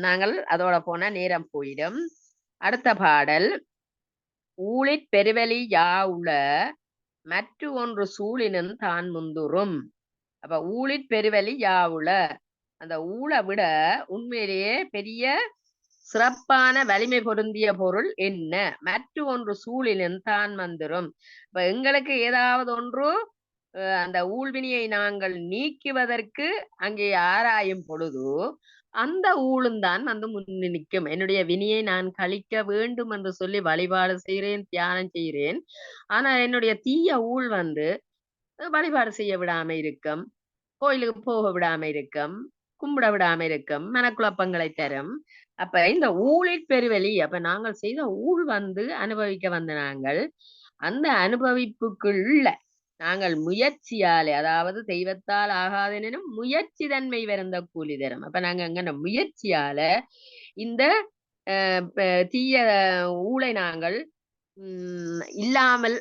நாங்கள் அதோட போன நேரம் போயிடும். அடுத்த பாடல், ஊழிற் பெருவெளி யாவுள மற்ற ஒன்று சூழினும் தான் முந்துரும். அப்ப ஊழிற் பெருவெளி யாவுள, அந்த ஊழ விட உண்மையிலேயே பெரிய சிறப்பான வலிமை பொருந்திய பொருள் என்ன? மற்ற ஒன்று சூழினும் தான் வந்துரும். இப்ப எங்களுக்கு ஏதாவது ஒன்று அந்த ஊழ்வினியை நாங்கள் நீக்குவதற்கு அங்கே ஆராயும் பொழுது அந்த ஊழுந்தான் வந்து முன்னி நிற்கும். என்னுடைய வினியை நான் கழிக்க வேண்டும் என்று சொல்லி வழிபாடு செய்கிறேன், தியானம் செய்கிறேன். ஆனா என்னுடைய தீய ஊழ் வந்து வழிபாடு செய்ய விடாம இருக்கும், கோயிலுக்கு போக விடாம இருக்கும், கும்பிட விடாம இருக்கும், மனக்குழப்பங்களை தரும். அப்ப இந்த ஊழிற் பெருவெளி, அப்ப நாங்கள் செய்த ஊழ் வந்து அனுபவிக்க வந்த நாங்கள் அந்த அனுபவிப்புக்குள்ள நாங்கள் முயற்சியாலே, அதாவது தெய்வத்தால் ஆகாதெனும் முயற்சி தன்மை வருந்த கூலி தரும். அப்ப நாங்க அங்க முயற்சியால இந்த தீய ஊழை நாங்கள் இல்லாமல்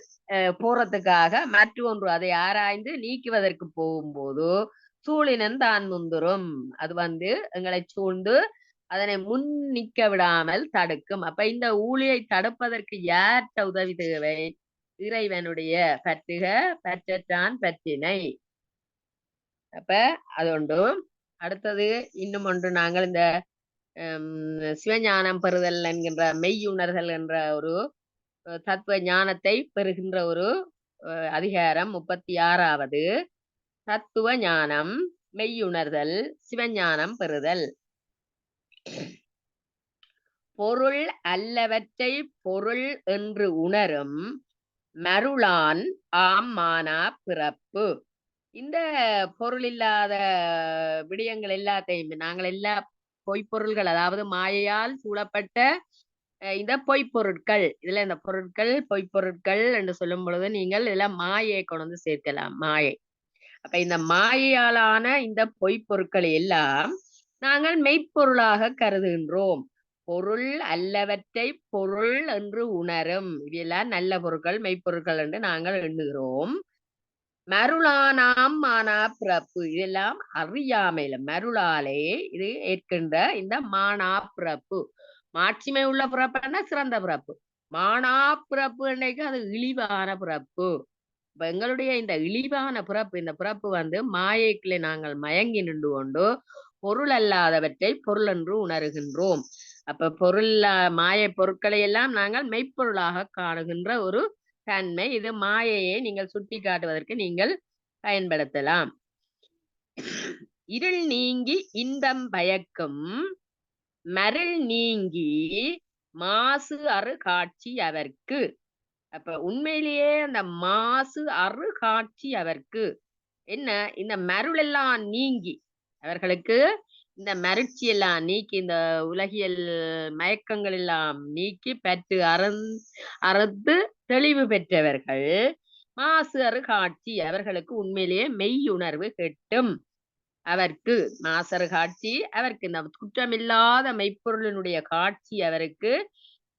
போறதுக்காக மற்ற ஒன்று அதை ஆராய்ந்து நீக்குவதற்கு போகும்போது சூழினன் தான் முந்துரும். அது வந்து எங்களை சூழ்ந்து அதனை முன் நிற்க விடாமல் தடுக்கும். அப்ப இந்த ஊழியை தடுப்பதற்கு யார்கிட்ட உதவி தேவை? இறைவனுடைய பற்றுக பற்றற்றான் பற்றினை. அப்ப அது ஒன்று. அடுத்தது இன்னும் ஒன்று, நாங்கள் இந்த சிவஞானம் பெறுதல் என்கின்ற மெய்யுணர்தல் என்ற ஒரு தத்துவ ஞானத்தை பெறுகின்ற ஒரு அதிகாரம் 36வது, தத்துவ ஞானம், மெய்யுணர்தல், சிவஞானம் பெறுதல். பொருள் அல்லவற்றை பொருள் என்று உணரும் மருளான் ஆம் மானா பிறப்பு. இந்த பொருள் இல்லாத விடயங்கள் எல்லாத்தையும் நாங்கள் எல்லா பொய்ப்பொருள்கள், அதாவது மாயையால் சூழப்பட்ட இந்த பொய்ப்பொருட்கள், இதுல இந்த பொருட்கள் பொய்ப்பொருட்கள் என்று சொல்லும் பொழுது நீங்கள் இதெல்லாம் மாயையை கொண்டு வந்து சேர்க்கலாம். மாயை. அப்ப இந்த மாயையாலான இந்த பொய்ப்பொருட்களை எல்லாம் நாங்கள் மெய்ப்பொருளாக கருதுகின்றோம். பொருள் அல்லவற்றை பொருள் என்று உணரும், இதெல்லாம் நல்ல பொருட்கள், மெய்ப்பொருட்கள் என்று நாங்கள் எண்ணுகிறோம். மருளானாம் மானா பிறப்பு, இதெல்லாம் அறியாமையில மருளாலே இது ஏற்கின்ற இந்த மானா பிறப்பு. மாட்சிமை உள்ள பிறப்புன்னா சிறந்த பிறப்பு. மானா பிறப்பு அன்னைக்கு அது இழிவான பிறப்பு. இப்ப எங்களுடைய இந்த இழிவான பிறப்பு, இந்த பிறப்பு வந்து மாயைக்குள்ளே நாங்கள் மயங்கி நின்று கொண்டு பொருள் அல்லாதவற்றை பொருள் என்று உணர்கின்றோம். அப்ப பொருள் மாயை பொருட்களை எல்லாம் நாங்கள் மெய்ப்பொருளாக காணுகின்ற ஒரு தன்மை இது. மாயையை நீங்கள் சுட்டி காட்டுவதற்கு நீங்கள் பயன்படுத்தலாம். இருள் நீங்கி இன்பம் பயக்கும் மருள் நீங்கி மாசு அறு காட்சி அவர்க்கு. அப்ப உண்மையிலேயே அந்த மாசு அறு காட்சி அவர்க்கு என்ன? இந்த மருள் எல்லாம் நீங்கி, அவர்களுக்கு இந்த மருட்சி எல்லாம் நீக்கி, இந்த உலகியல் மயக்கங்கள் எல்லாம் நீக்கி பற்று அறுத்து தெளிவு பெற்றவர்கள் மாசு அறு காட்சி அவர்களுக்கு உண்மையிலேயே மெய்யுணர்வு கெட்டும். அவர்க்கு மாசறு காட்சி அவருக்கு, இந்த குற்றமில்லாத மெய்ப்பொருளினுடைய காட்சி அவருக்கு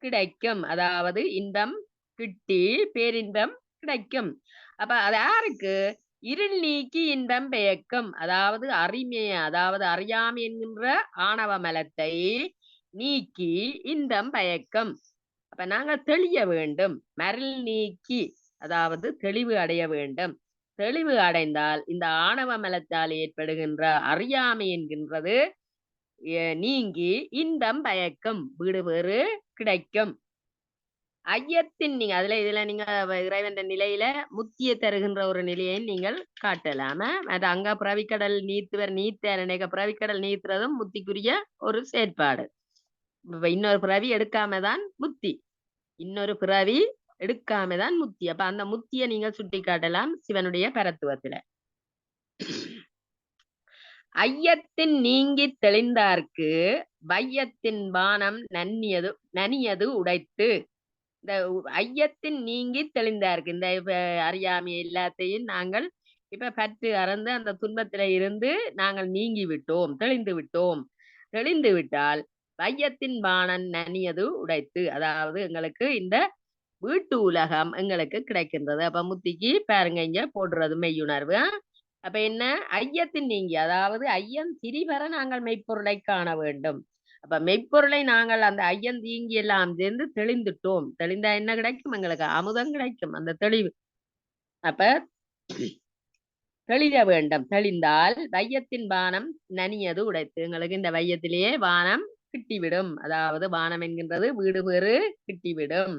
கிடைக்கும். அதாவது இன்பம் கிட்டி பேரின்பம் கிடைக்கும். அப்ப அது யாருக்கு? இருள் நீக்கி இன்பம் பெயக்கும், அதாவது அறியாமை என்கின்ற ஆணவ மலத்தை நீக்கி இன்பம் பயக்கும். அப்ப நாங்கள் தெளிய வேண்டும். மருள் நீக்கி, அதாவது தெளிவு அடைய வேண்டும். தெளிவு அடைந்தால் இந்த ஆணவ மலத்தால் ஏற்படுகின்ற அறியாமை என்கின்றது நீங்கி இன்பம் பயக்கும், வீடு வேறு கிடைக்கும். ஐயத்தின் நீங்க இதுல நீங்க இறைவன் நிலையில முத்திய தருகின்ற ஒரு நிலையை நீங்கள் காட்டலாம. அது அங்க பிரவிக்கடல் நீத்துவர் நீத்தார் நினைக்க, பிரவிக்கடல் நீத்துறதும் முத்திக்குரிய ஒரு செயற்பாடு. இன்னொரு பிறவி எடுக்காமதான் முத்தி, இன்னொரு பிறவி எடுக்காமதான் முத்தி. அப்ப அந்த முத்தியை நீங்கள் சுட்டி காட்டலாம் சிவனுடைய பரத்துவத்துல. ஐயத்தின் நீங்கி தெளிந்தார்க்கு வையத்தின் பானம் நனியது உடைத்து. இந்த ஐயத்தின் நீங்கி தெளிந்தார்க்கு, இந்த அறியாமை எல்லாத்தையும் நாங்கள் இப்ப பற்று அறந்து அந்த துன்பத்தில இருந்து நாங்கள் நீங்கி விட்டோம், தெளிந்து விட்டோம். தெளிந்து விட்டால் வையத்தின் வாணன் நனியது உடைத்து. அதாவது எங்களுக்கு இந்த வீட்டு உலகம் எங்களுக்கு கிடைக்கின்றது. அப்ப முத்திக்கு பாருங்க இங்க போடுறது மெய்யுணர்வு. அப்ப என்ன ஐயத்தின் நீங்கி, அதாவது ஐயன் திரிவர நாங்கள் மெய்ப்பொருளை காண வேண்டும். அப்ப மெய்ப்பொருளை நாங்கள் அந்த ஐயன் தீங்கி எல்லாம் சேர்ந்து தெளிந்துட்டோம். தெளிந்தா என்ன கிடைக்கும்? எங்களுக்கு அமுதம் கிடைக்கும், அந்த தெளிவு. அப்ப தெளிய வேண்டும். தெளிந்தால் வையத்தின் வானம் நனியது உடைத்து. எங்களுக்கு இந்த வையத்திலேயே வானம் கிட்டிவிடும். அதாவது வானம் என்கின்றது வீடு பேறு கிட்டிவிடும்.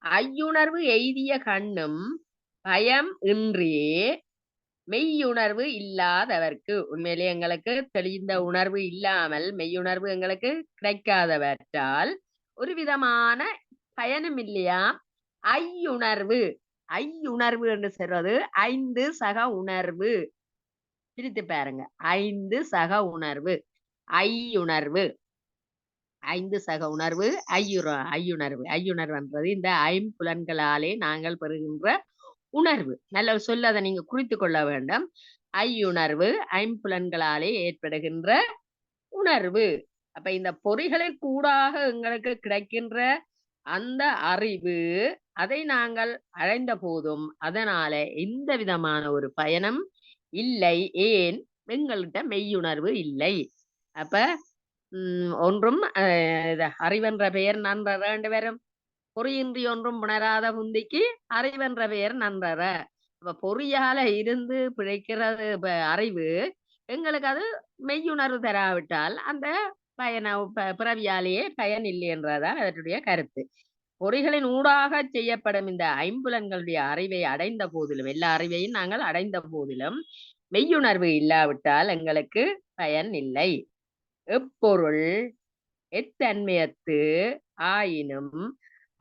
ஐயுணர்வு எய்திய கண்ணும் பயம் இன்றியே மெய்யுணர்வு இல்லாதவர்க்கு. உண்மையிலே எங்களுக்கு தெளிந்த உணர்வு இல்லாமல் மெய்யுணர்வு எங்களுக்கு கிடைக்காதவற்றால் ஒரு விதமான பயனும் இல்லையா. ஐயுணர்வு, ஐயுணர்வு என்று சொல்றது 5 சக உணர்வு. பிரித்து பாருங்க, 5 சக உணர்வு. ஐயுணர்வு 5 சக உணர்வு, ஐயுணர்வு. ஐயுணர்வு என்றது இந்த 5 புலன்களாலே நாங்கள் பெறுகின்ற உணர்வு. நல்ல சொல்ல அதை நீங்க குறித்து கொள்ள வேண்டும். ஐயுணர்வு 5 புலன்களாலே ஏற்படுகின்ற உணர்வு. அப்ப இந்த பொறிகளில் கூடாக எங்களுக்கு கிடைக்கின்ற அந்த அறிவு, அதை நாங்கள் அடைந்த போதும் அதனால எந்த விதமான ஒரு பயனும் இல்லை. ஏன்? எங்கள்கிட்ட மெய்யுணர்வு இல்லை. அப்ப ஒன்றும் அறிவென்ற பெயர் நன்ற ரெண்டு பேரும் பொறியின்றி ஒன்றும் புணராத புந்திக்கு அறிவென்ற பெயர் நன்றற. அப்ப பொறியால இருந்து பிழைக்கிறது அறிவு எங்களுக்கு அது மெய்யுணர்வு தராவிட்டால் அந்த பயன பிறவியாலேயே பயன் இல்லை என்றதான் அதனுடைய கருத்து. பொறிகளின் ஊடாக செய்யப்படும் இந்த 5 புலன்களுடைய அறிவை அடைந்த போதிலும், எல்லா அறிவையும் நாங்கள் அடைந்த போதிலும் மெய்யுணர்வு இல்லாவிட்டால் எங்களுக்கு பயன் இல்லை. எப்பொருள் எத்தன்மையத்து ஆயினும்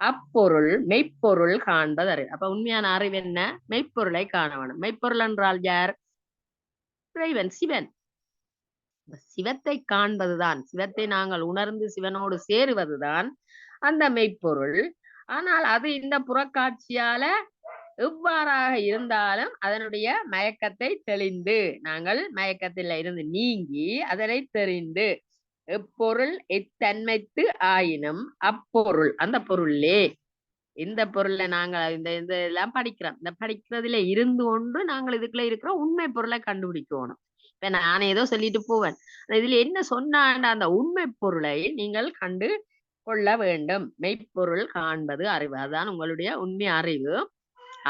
அப்பொருள் மெய்ப்பொருள் காண்பது அறிவு. அப்ப உண்மையான அறிவு என்ன? மெய்ப்பொருளை காண வேணும். மெய்ப்பொருள் என்றால் யார்? இறைவன், சிவன். சிவத்தை காண்பதுதான், சிவத்தை நாங்கள் உணர்ந்து சிவனோடு சேருவதுதான் அந்த மெய்ப்பொருள். ஆனால் அது இந்த புறக்காட்சியால எவ்வாறாக இருந்தாலும் அதனுடைய மயக்கத்தை தெளிந்து, நாங்கள் மயக்கத்தில் இருந்து நீங்கி அதனை தெரிந்து, எப்பொருள் எத்தன்மைத்து ஆயினும் அப்பொருள், அந்த பொருளே, இந்த பொருளை நாங்கள் இந்த இதெல்லாம் படிக்கிறோம். இந்த படிக்கிறதுல இருந்து கொண்டு நாங்கள் இதுக்குள்ள இருக்கிற உண்மை பொருளை கண்டுபிடிக்கணும். இப்ப நான் ஏதோ சொல்லிட்டு போவேன், இதுல என்ன சொன்னாண்ட அந்த உண்மை பொருளை நீங்கள் கண்டு கொள்ள வேண்டும். மெய்ப்பொருள் காண்பது அறிவு, அதுதான் உங்களுடைய உண்மை அறிவு.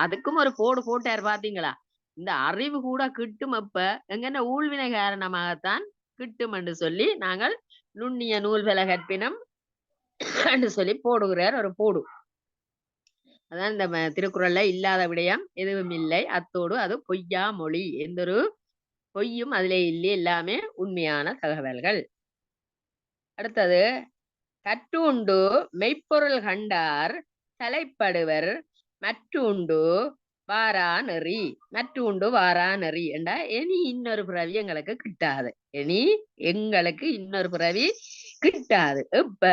அதுக்கும் ஒரு போடு போட்டார் பாத்தீங்களா? இந்த அறிவு கூட கிட்டும் அப்ப எங்கன்னா ஊழ்வினை காரணமாகத்தான் கிட்டும் என்று சொல்லி நாங்கள் நுண்ணிய நூல்வெல கற்பினம் என்று சொல்லி போடுகிறார் ஒரு போடு. அதான் இந்த திருக்குறள்ல இல்லாத விடயம் எதுவும் இல்லை, அத்தோடு அது பொய்யா மொழி, எந்த ஒரு பொய்யும் அதிலே இல்லை, எல்லாமே உண்மையான தகவல்கள். அடுத்தது, கற்றுண்டு மெய்ப்பொருள் கண்டார் தலைப்படுவர் மற்றுண்டு வாரா நெறி. மற்றுண்டு வாரா நெறி என்றா இனி இன்னொரு பிறவி எங்களுக்கு கிட்டாது. இனி எங்களுக்கு இன்னொரு பிறவி கிட்டாது. இப்ப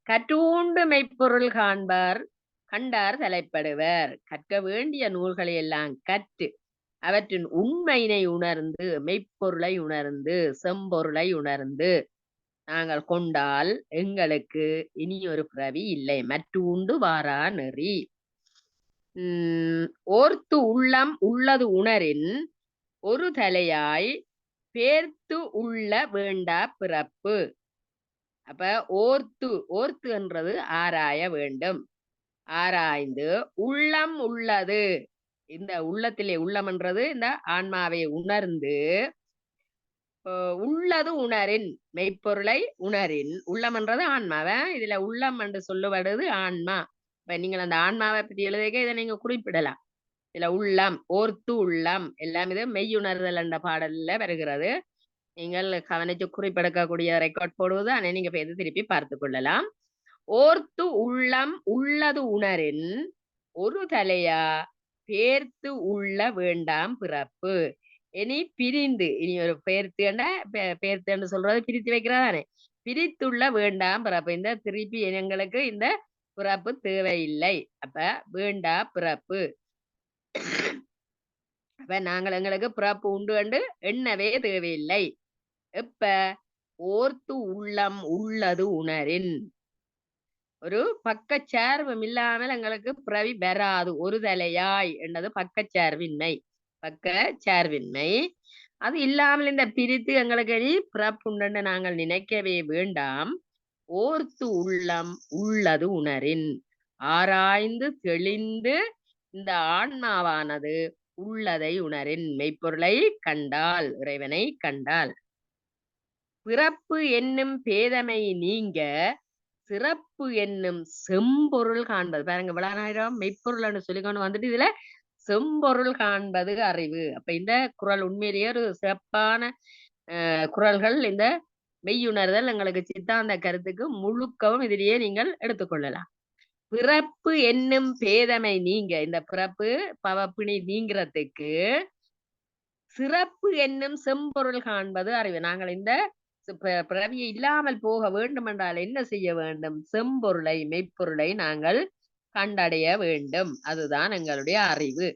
கற்றுண்டு மெய்ப்பொருள் கண்டார் தலைப்படுவர். கற்க வேண்டிய நூல்களை எல்லாம் கற்று அவற்றின் உண்மையினை உணர்ந்து, மெய்ப்பொருளை உணர்ந்து, செம்பொருளை உணர்ந்து நாங்கள் கொண்டால் எங்களுக்கு இனி ஒரு பிறவி இல்லை. மற்றுண்டு வாரா நெறி. ஓர்த்து உள்ளம் உள்ளது உணரின் ஒரு தலையாய் பேர்த்து உள்ள வேண்டா பிறப்பு. அப்ப ஓர்த்து என்றது ஆராய வேண்டும். ஆராய்ந்து உள்ளம் உள்ளது, இந்த உள்ளத்திலே, உள்ளம் என்றது இந்த ஆன்மாவை உணர்ந்து, உள்ளது உணரின், மெய்ப்பொருளை உணரின். உள்ளம் என்றது ஆன்மாவ, இதுல உள்ளம் என்று சொல்லுவது ஆன்மா. இப்ப நீங்கள் அந்த ஆன்மாவை பற்றி எழுதுக இதை நீங்க குறிப்பிடலாம். இதுல உள்ளம், ஓர்த்து உள்ளம் எல்லாம் இது மெய்யுணர்தல் என்ற பாடல்ல வருகிறது. நீங்கள் கவனிச்சு குறிப்பெடுக்கக்கூடிய ரெக்கார்ட் போடுவது, ஆனா நீங்க எது திருப்பி பார்த்து கொள்ளலாம். ஓர்த்து உள்ளம் உள்ளது உணரின் ஒரு தலையா பேர்த்து உள்ள வேண்டாம் பிறப்பு. இனி பிரிந்து, இனி ஒரு பேர்த்துன்னு சொல்றது பிரித்து வைக்கிறதானே, பிரித்துள்ள வேண்டாம் பிறப்பு. இந்த திருப்பி எங்களுக்கு இந்த பிறப்பு தேவையில்லை. அப்ப வேண்டா பிறப்பு. அப்ப நாங்கள் எங்களுக்கு பிறப்பு உண்டு என்று எண்ணவே தேவையில்லை. எப்ப ஓர்த்து உள்ளம் உள்ளது உணரின். ஒரு பக்கச்சார்பும் இல்லாமல் எங்களுக்கு பிறவி வராது. ஒரு தலையாய் என்றது பக்கச்சார்பின்மை. பக்கச்சார்பின்மை அது இல்லாமல் இந்த பிரித்து எங்களுக்கு நீ பிறப்புண்டு நாங்கள் நினைக்கவே வேண்டாம். ஓர்த்து உள்ளம் உள்ளது உணரின். ஆராய்ந்து தெளிந்து இந்த ஆன்மாவானது உள்ளதை உணரின். மெய்ப்பொருளை கண்டால், இறைவனை கண்டால். பிறப்பு என்னும் பேதமை நீங்க சிறப்பு என்னும் செம்பொருள் காண்பது. பாருங்க, விளாநாயிரம் மெய்ப்பொருள்னு சொல்லிக்கொண்டு வந்துட்டு இதுல செம்பொருள் காண்பது அறிவு. அப்ப இந்த குறள் உண்மையிலேயே ஒரு சிறப்பான குறள்கள். இந்த மெய்யுணர்தல் எங்களுக்கு சித்தாந்த கருத்துக்கு முழுக்கவும் இதிலேயே நீங்கள் எடுத்துக்கொள்ளலாம். பிறப்பு என்னும் பேதமை நீங்க, இந்த பிறப்பு பவப்பிணி நீங்கிறதுக்கு சிறப்பு என்னும் செம்பொருள் காண்பது அறிவு. நாங்கள் இந்த பிறவியை இல்லாமல் போக வேண்டும் என்றால் என்ன செய்ய வேண்டும்? செம்பொருளை மெய்ப்பொருளை நாங்கள் கண்டடைய வேண்டும். அதுதான் எங்களுடைய அறிவு.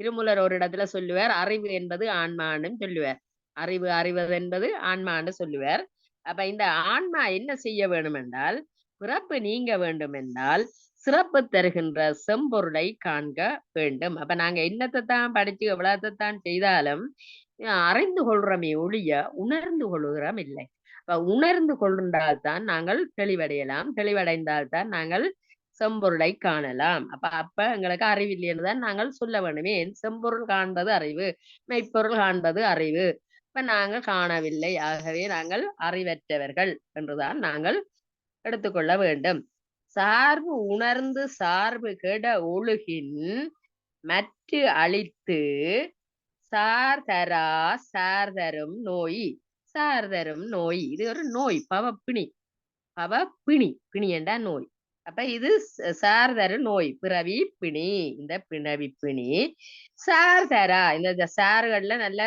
திருமூலர் ஒரு இடத்துல சொல்லுவார், அறிவு என்பது ஆன்மான்னு சொல்லுவார். அறிவு அறிவது என்பது ஆன்மான்னு சொல்லுவார். அப்ப இந்த ஆன்மா என்ன செய்ய வேண்டும் என்றால், பிறப்பு நீங்க வேண்டும் என்றால் சிறப்பு தருகின்ற செம்பொருளை காண்க வேண்டும். அப்ப நாங்க என்னத்தை தான் படிச்சு எவ்வளவு தான் செய்தாலும் அறிந்து கொள்றோமே ஒழிய உணர்ந்து கொள்கிறோம் இல்லை. உணர்ந்து கொண்டால்தான் நாங்கள் தெளிவடையலாம். தெளிவடைந்தால்தான் நாங்கள் செம்பொருளை காணலாம். அப்ப எங்களுக்கு அறிவில்லைன்னு தான் நாங்கள் சொல்ல வேண்டுமே. செம்பொருள் காண்பது அறிவு, மெய்ப்பொருள் காண்பது அறிவு. இப்ப நாங்கள் காணவில்லை, ஆகவே நாங்கள் அறிவற்றவர்கள் என்றுதான் நாங்கள் எடுத்துக்கொள்ள வேண்டும். சார்பு உணர்ந்து சார்பு கெட ஒழுகின் மற்ற அழித்து சார்தரா சார்தரும் நோய். சார்தரும் நோய் இது ஒரு நோய், பவப்பிணி. பிணி என்றா நோய். அப்ப இது சார்தரு நோய், பிறவி பிணி. இந்த பிறவி பிணி சார்தரா, இந்த சார்கள்ல நல்ல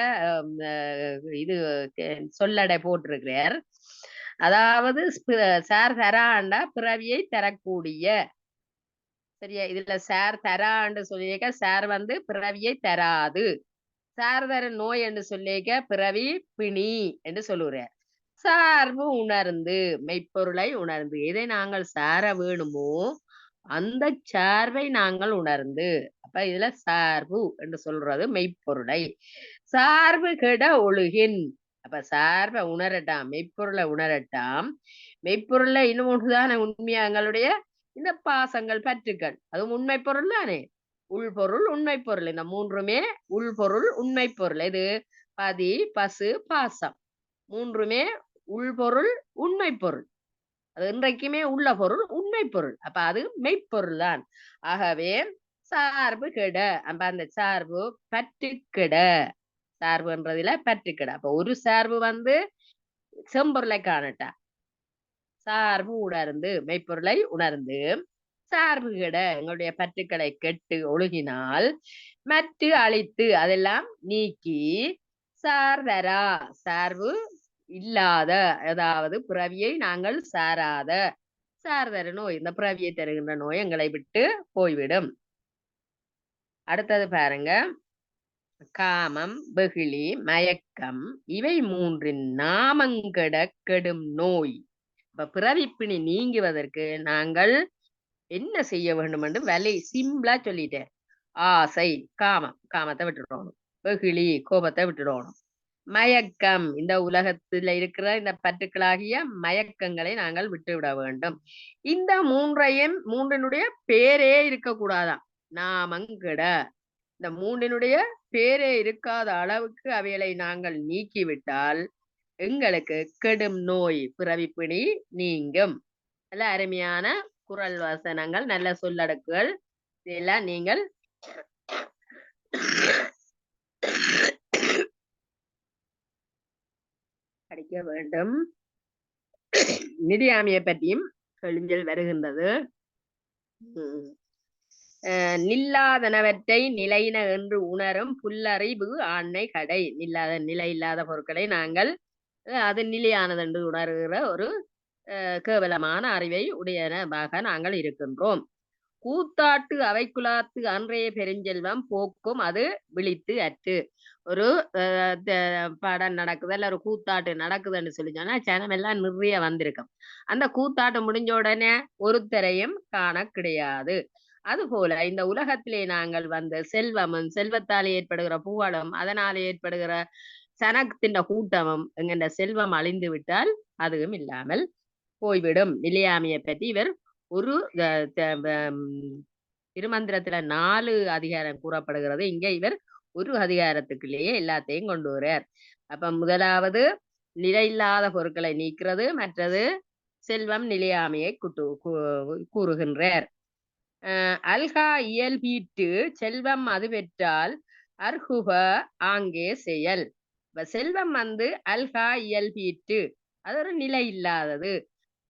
இது சொல்லடை போட்டிருக்கிறார். அதாவது சார்தராண்டா பிறவியை தரக்கூடிய. சரியா, இதுல சார் தரான்னு சொல்லியிருக்க, சார் வந்து பிறவியை தராது. சார்தர நோய் என்று சொல்லிக்க பிறவி பிணி என்று சொல்லுகிறார். சார்பு உணர்ந்து மெய்ப்பொருளை உணர்ந்து, எதை நாங்கள் சார வேணுமோ அந்த சார்பை நாங்கள் உணர்ந்து. அப்ப இதுல சார்பு என்று சொல்றது மெய்ப்பொருளை. சார்பு கெட ஒழுகின். அப்ப சார்பை உணரட்டாம், மெய்ப்பொருளை உணரட்டாம். மெய்ப்பொருள்ல இன்னும் ஒன்றுதானே உண்மையா எங்களுடைய இந்த பாசங்கள் பற்றுக்கள், அதுவும் உண்மை பொருள் தானே. உள்பொருள் உண்மை பொருள், இந்த மூன்றுமே உள்பொருள் உண்மை பொருள். இது பதி பசு பாசம் மூன்றுமே உள்பொருள் உண்மை பொருள். அது இன்றைக்குமே உள்ள பொருள் உண்மை பொருள். அப்ப அது மெய்ப்பொருள் தான். ஆகவே சார்பு கெட, அப்ப அந்த சார்பு பற்று கெட. சார்புன்றதுல பற்று கெட. அப்ப ஒரு சார்பு வந்து செம்பொருளை காணட்டா, சார்பு உணர்ந்து மெய்ப்பொருளை உணர்ந்து சார்பு கெட எங்களுடைய பற்றுக்களை கெட்டு ஒழுகினால் மற்ற அழித்து அதெல்லாம் நீக்கி சார்தரா சார்பு இல்லாத, அதாவது பிறவியை நாங்கள் சாராத சார்தர நோய், இந்த பிறவியை தருகின்ற நோய் எங்களை விட்டு போய்விடும். அடுத்தது பாருங்க, காமம் வெகுளி மயக்கம் இவை மூன்றின் நாமங்கெட கெடும் நோய். இப்ப பிறவிப்பிணி நீங்குவதற்கு நாங்கள் என்ன செய்ய வேண்டும் என்று வலை சிம்பிளா சொல்லிட்டேன். ஆசை காமத்தை விட்டுடணும், வெகுளி கோபத்தை விட்டுடணும், மயக்கம் இந்த உலகத்துல இருக்கிற இந்த பற்றுக்களாகிய மயக்கங்களை நாங்கள் விட்டுவிட வேண்டும். இந்த மூன்றினுடைய பேரே இருக்கக்கூடாதான். நாமங்கெட, இந்த மூன்றினுடைய பேரே இருக்காத அளவுக்கு அவைகளை நாங்கள் நீக்கிவிட்டால் எங்களுக்கு கெடும் நோய் பிறவிப்பிணி நீங்கும். நல்ல அருமையான குறள் வசனங்கள், நல்ல சொல்லடக்குகள், இதெல்லாம் நீங்கள் படிக்க வேண்டும். நிதியாமையை பற்றியும் கெளிஞ்சல் வருகின்றது. நில்லாதனவற்றை நிலையின என்று உணரும் புல்லறிவு ஆண்மை கடை. நிலை இல்லாத பொருட்களை நாங்கள் அது நிலையானது என்று உணர்கிற ஒரு கேவலமான அறிவை உடையனவாக நாங்கள் இருக்கின்றோம். கூத்தாட்டு அவைக்குலாத்து அன்றைய பெருஞ்செல்வம் போக்கும் அது விழித்து அற்று. ஒரு படம் நடக்குது இல்ல ஒரு கூத்தாட்டு நடக்குதுன்னு சொல்லி சொன்னா ஜனம் எல்லாம் நிறைய வந்திருக்கும். அந்த கூத்தாட்டு முடிஞ்ச உடனே ஒருத்தரையும் காண கிடையாது. அதுபோல இந்த உலகத்திலே நாங்கள் வந்து செல்வமும் செல்வத்தால் ஏற்படுகிற புகழும் அதனால ஏற்படுகிற சனத்தின் கூட்டமும் எங்கென்ற செல்வம் அழிந்து விட்டால் அதுவும் இல்லாமல் போய்விடும். நிலையாமையை பற்றி இவர் ஒரு திருமந்திரத்துல 4 அதிகாரம் கூறப்படுகிறது. இங்க இவர் ஒரு அதிகாரத்துக்குள்ளேயே எல்லாத்தையும் கொண்டு வர்றார். அப்ப முதலாவது நிலையில்லாத பொருட்களை நீக்கிறது, மற்றது செல்வம் நிலையாமையை கூறுகின்றார். அல்கா இயல்பீட்டு செல்வம் அது பெற்றால் அர்ஹுப ஆங்கே செயல். செல்வம் வந்து அல்கா இயல்பீட்டு அது ஒரு நிலை இல்லாதது.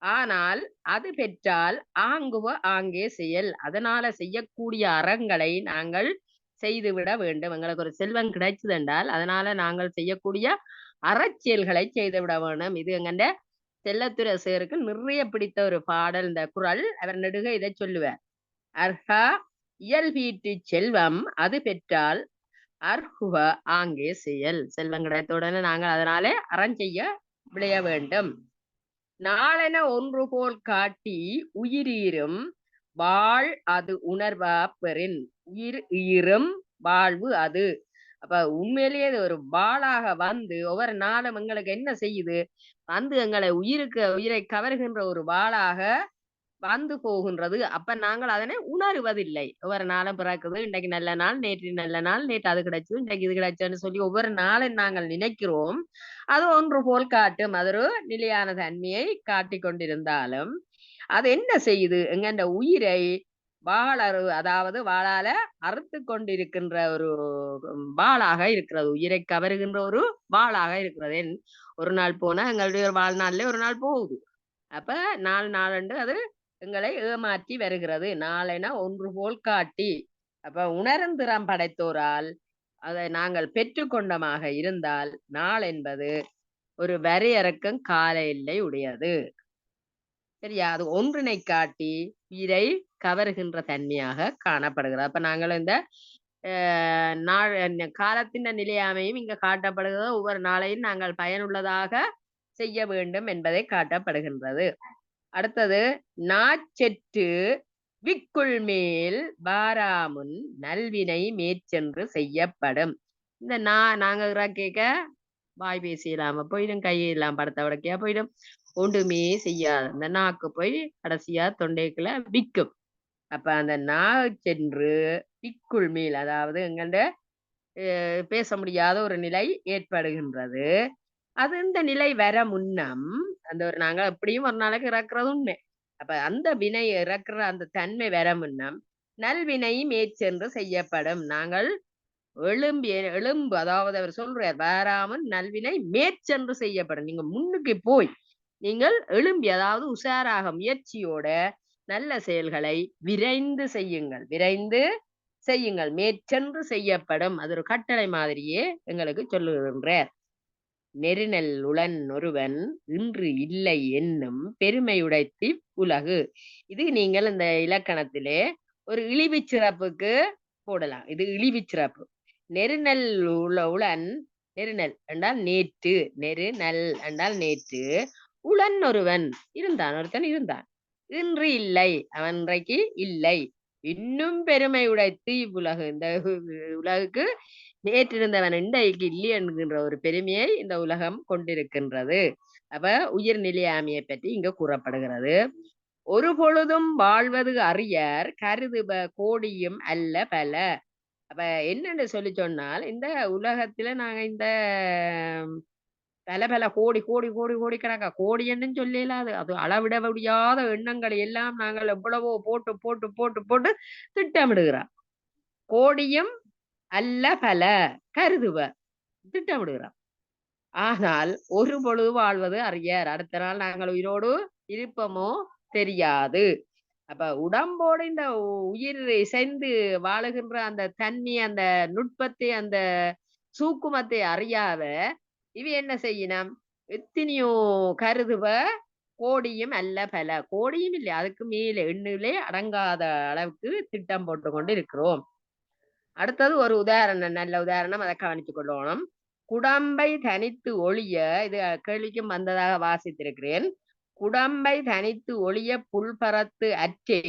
ஆனால் அது பெற்றால் ஆங்குவ ஆங்கே செயல். அதனால செய்யக்கூடிய அறங்களை நாங்கள் செய்துவிட வேண்டும். எங்களுக்கு ஒரு செல்வம் கிடைச்சது என்றால் அதனால நாங்கள் செய்யக்கூடிய அறச்செயல்களை செய்துவிட வேண்டும். இது எங்கண்ட செல்லத்துறை சேருக்கு நிறைய பிடித்த ஒரு பாடல் இந்த குறள். அவர் நெடுக இதை சொல்லுவார். அர்ஹா இயல்பீட்டு செல்வம் அது பெற்றால் அர்ஹுவ ஆங்கே செயல். செல்வம் கிடைத்தவுடனே நாங்கள் அதனாலே அறம் செய்ய விளைய வேண்டும். நாளென ஒன்று போல் காட்டி உயிரீரும் வாழ் அது உணர்வா பெறின். உயிர் ஈரும் வாழ்வு அது. அப்ப உண்மையிலேயே ஒரு வாளாக வந்து ஒவ்வொரு நாளும் எங்களுக்கு என்ன செய்யுது வந்து எங்களை உயிரை கவர்கின்ற ஒரு வாளாக வந்து போகின்றது. அப்ப நாங்கள் அதனை உணர்வதில்லை. ஒவ்வொரு நாளும் பிறக்குது, இன்றைக்கு நல்ல நாள், நேற்று நல்ல நாள், நேற்று அது கிடைச்சது, இன்றைக்கு இது கிடைச்சதுன்னு சொல்லி ஒவ்வொரு நாளும் நாங்கள் நினைக்கிறோம். அது ஒன்று போல் காட்டும். அது ஒரு நிலையான தன்மையை காட்டி கொண்டிருந்தாலும் அது என்ன செய்யுது எங்க உயிரை அதாவது வாளால அறுத்து கொண்டிருக்கின்ற ஒரு வாளாக இருக்கிறது. உயிரை கவருகின்ற ஒரு வாளாக இருக்கிறது. ஒரு நாள் போனா எங்களுடைய வாழ்நாள்ல ஒரு நாள் போகுது. அப்ப 4 நாளண்டு அது எங்களை ஏமாற்றி வருகிறது. நாளென ஒன்று போல் காட்டி. அப்ப உணர்ந்திறம் படைத்தோரால் அதை நாங்கள் பெற்றுக்கொண்டமாக இருந்தால் நாள் என்பது ஒரு வரையறுக்கும் கால எல்லை உடையது. சரியா? அது ஒன்றினை காட்டி உயிரை கவருகின்ற தன்மையாக காணப்படுகிறது. அப்ப நாங்கள் இந்த காலத்தின் நிலையாமையும் இங்க காட்டப்படுகிறது. ஒவ்வொரு நாளையும் நாங்கள் பயனுள்ளதாக செய்ய வேண்டும் என்பதை காட்டப்படுகின்றது. அடுத்தது நாச்செற்று விக்குள் மேல் வாராமுன் நல்வினை மேற்சென்று செய்யப்படும். இந்த நாங்க கேட்க வாய் பேசிடலாம போயிடும், கையெல்லாம் படத்தை உடக்கையா போயிடும், ஒன்றுமே செய்யாது. அந்த நாக்கு போய் கடைசியா தொண்டைக்குள்ள விக்கும். அப்ப அந்த சென்று விக்குள் மேல் அதாவது எங்கள்ட பேச முடியாத ஒரு நிலை ஏற்படுகின்றது. அது இந்த நிலை வர முன்னம் அந்த ஒரு நாங்க எப்படியும் ஒரு நாளைக்கு இறக்குறது உண்மை. அப்ப அந்த வினை இறக்குற அந்த தன்மை வர முன்னம் நல்வினை மேற்சென்று செய்யப்படும். நாங்கள் எழும்பு அதாவது அவர் சொல்றார் வாராமல் நல்வினை மேற்சென்று செய்யப்படும். நீங்க முன்னுக்கு போய் நீங்கள் எழும்பி அதாவது உஷாராக முயற்சியோட நல்ல செயல்களை விரைந்து செய்யுங்கள் மேற்சென்று செய்யப்படும். அது ஒரு கட்டளை மாதிரியே எங்களுக்கு சொல்லுகின்றார். நெருநெல் உளன் ஒருவன் இன்று இல்லை என்னும் பெருமையுடைத்தி உலகு. இது நீங்கள் இந்த இலக்கணத்திலே ஒரு இழிவு சிறப்புக்கு போடலாம். இது இழிவு சிறப்பு. நெருநெல் உளன் நெருநெல் என்றால் நேற்று, நெருநல் என்றால் நேற்று, உளன் ஒருவன் இருந்தான், ஒருத்தன் இருந்தான், இன்று இல்லை அவன் இன்றைக்கு இல்லை, இன்னும் பெருமை உடைத்து இவ்வுலகு இந்த உலகுக்கு நேற்றிருந்தவன் இன்றைக்கு இல்லை என்கின்ற ஒரு பெருமையை இந்த உலகம் கொண்டிருக்கின்றது. அப்ப உயிர் நிலையாமையை பற்றி இங்க கூறப்படுகிறது. ஒரு பொழுதும் வாழ்வது அறியர் கருதுப கோடியும் அல்ல பல. அப்ப என்னன்னு சொல்லி சொன்னால் இந்த உலகத்துல நாங்க இந்த பல பல கோடி கோடி கோடி கோடி கணக்கா கோடி என்னன்னு சொல்லலாது அது அளவிட முடியாத எண்ணங்களை எல்லாம் நாங்கள் எவ்வளவோ போட்டு போட்டு போட்டு போட்டு திட்டமிடுகிறோம். கோடியும் அல்ல பல கருதுவ திட்டமிடுகிறோம். ஆனால் ஒரு பொழுது வாழ்வது அறியார். அடுத்த நாள் நாங்கள் உயிரோடு இருப்போமோ தெரியாது. அப்ப உடம்போடு இந்த உயிர் இசைந்து வாழுகின்ற அந்த தன்மை அந்த நுட்பத்தை அந்த சூக்குமத்தை அறியாத இவ என்ன செய்யணும் எத்தனையோ கருதுவ கோடியும் அல்ல பல கோடியும் இல்லை அதுக்கு மேல எண்ணிலே அடங்காத அளவுக்கு திட்டம் போட்டு கொண்டு இருக்கிறோம். அடுத்தது ஒரு உதாரணம், நல்ல உதாரணம், அதை கவனித்துக் கொள்ளணும். குடம்பை தனித்து ஒளிய, இது கேள்விக்கும் வந்ததாக வாசித்திருக்கிறேன். குடம்பை தனித்து ஒளிய புல்பரத்து அற்றே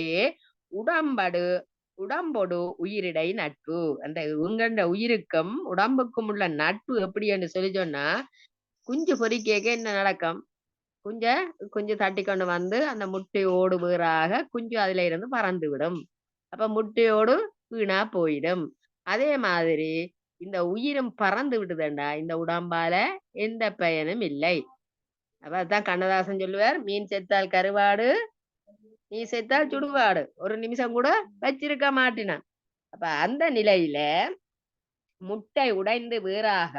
உடம்பொடு உயிரிடை நட்பு. அந்த உங்கண்ட உயிருக்கும் உடம்புக்கும் உள்ள நட்பு எப்படி என்று சொல்லி சொன்னா, குஞ்சு பொறிக்க என்ன நடக்கும்? குஞ்சு தட்டி கொண்டு வந்து அந்த முட்டையோடு வேறாக குஞ்சு அதுல இருந்து பறந்து விடும். அப்ப முட்டையோடு வீணா போயிடும். அதே மாதிரி இந்த உயிரும் பறந்து விடுதுண்டா, இந்த உடம்பால எந்த பயனும் இல்லை. அப்ப அதான் கண்ணதாசன் சொல்லுவார், மீன் செத்தால் கருவாடு, நீ செத்தால் சுடுவாடு, ஒரு நிமிஷம் கூட வச்சிருக்க மாட்டினான். அப்ப அந்த நிலையில முட்டை உடைந்து வேறாக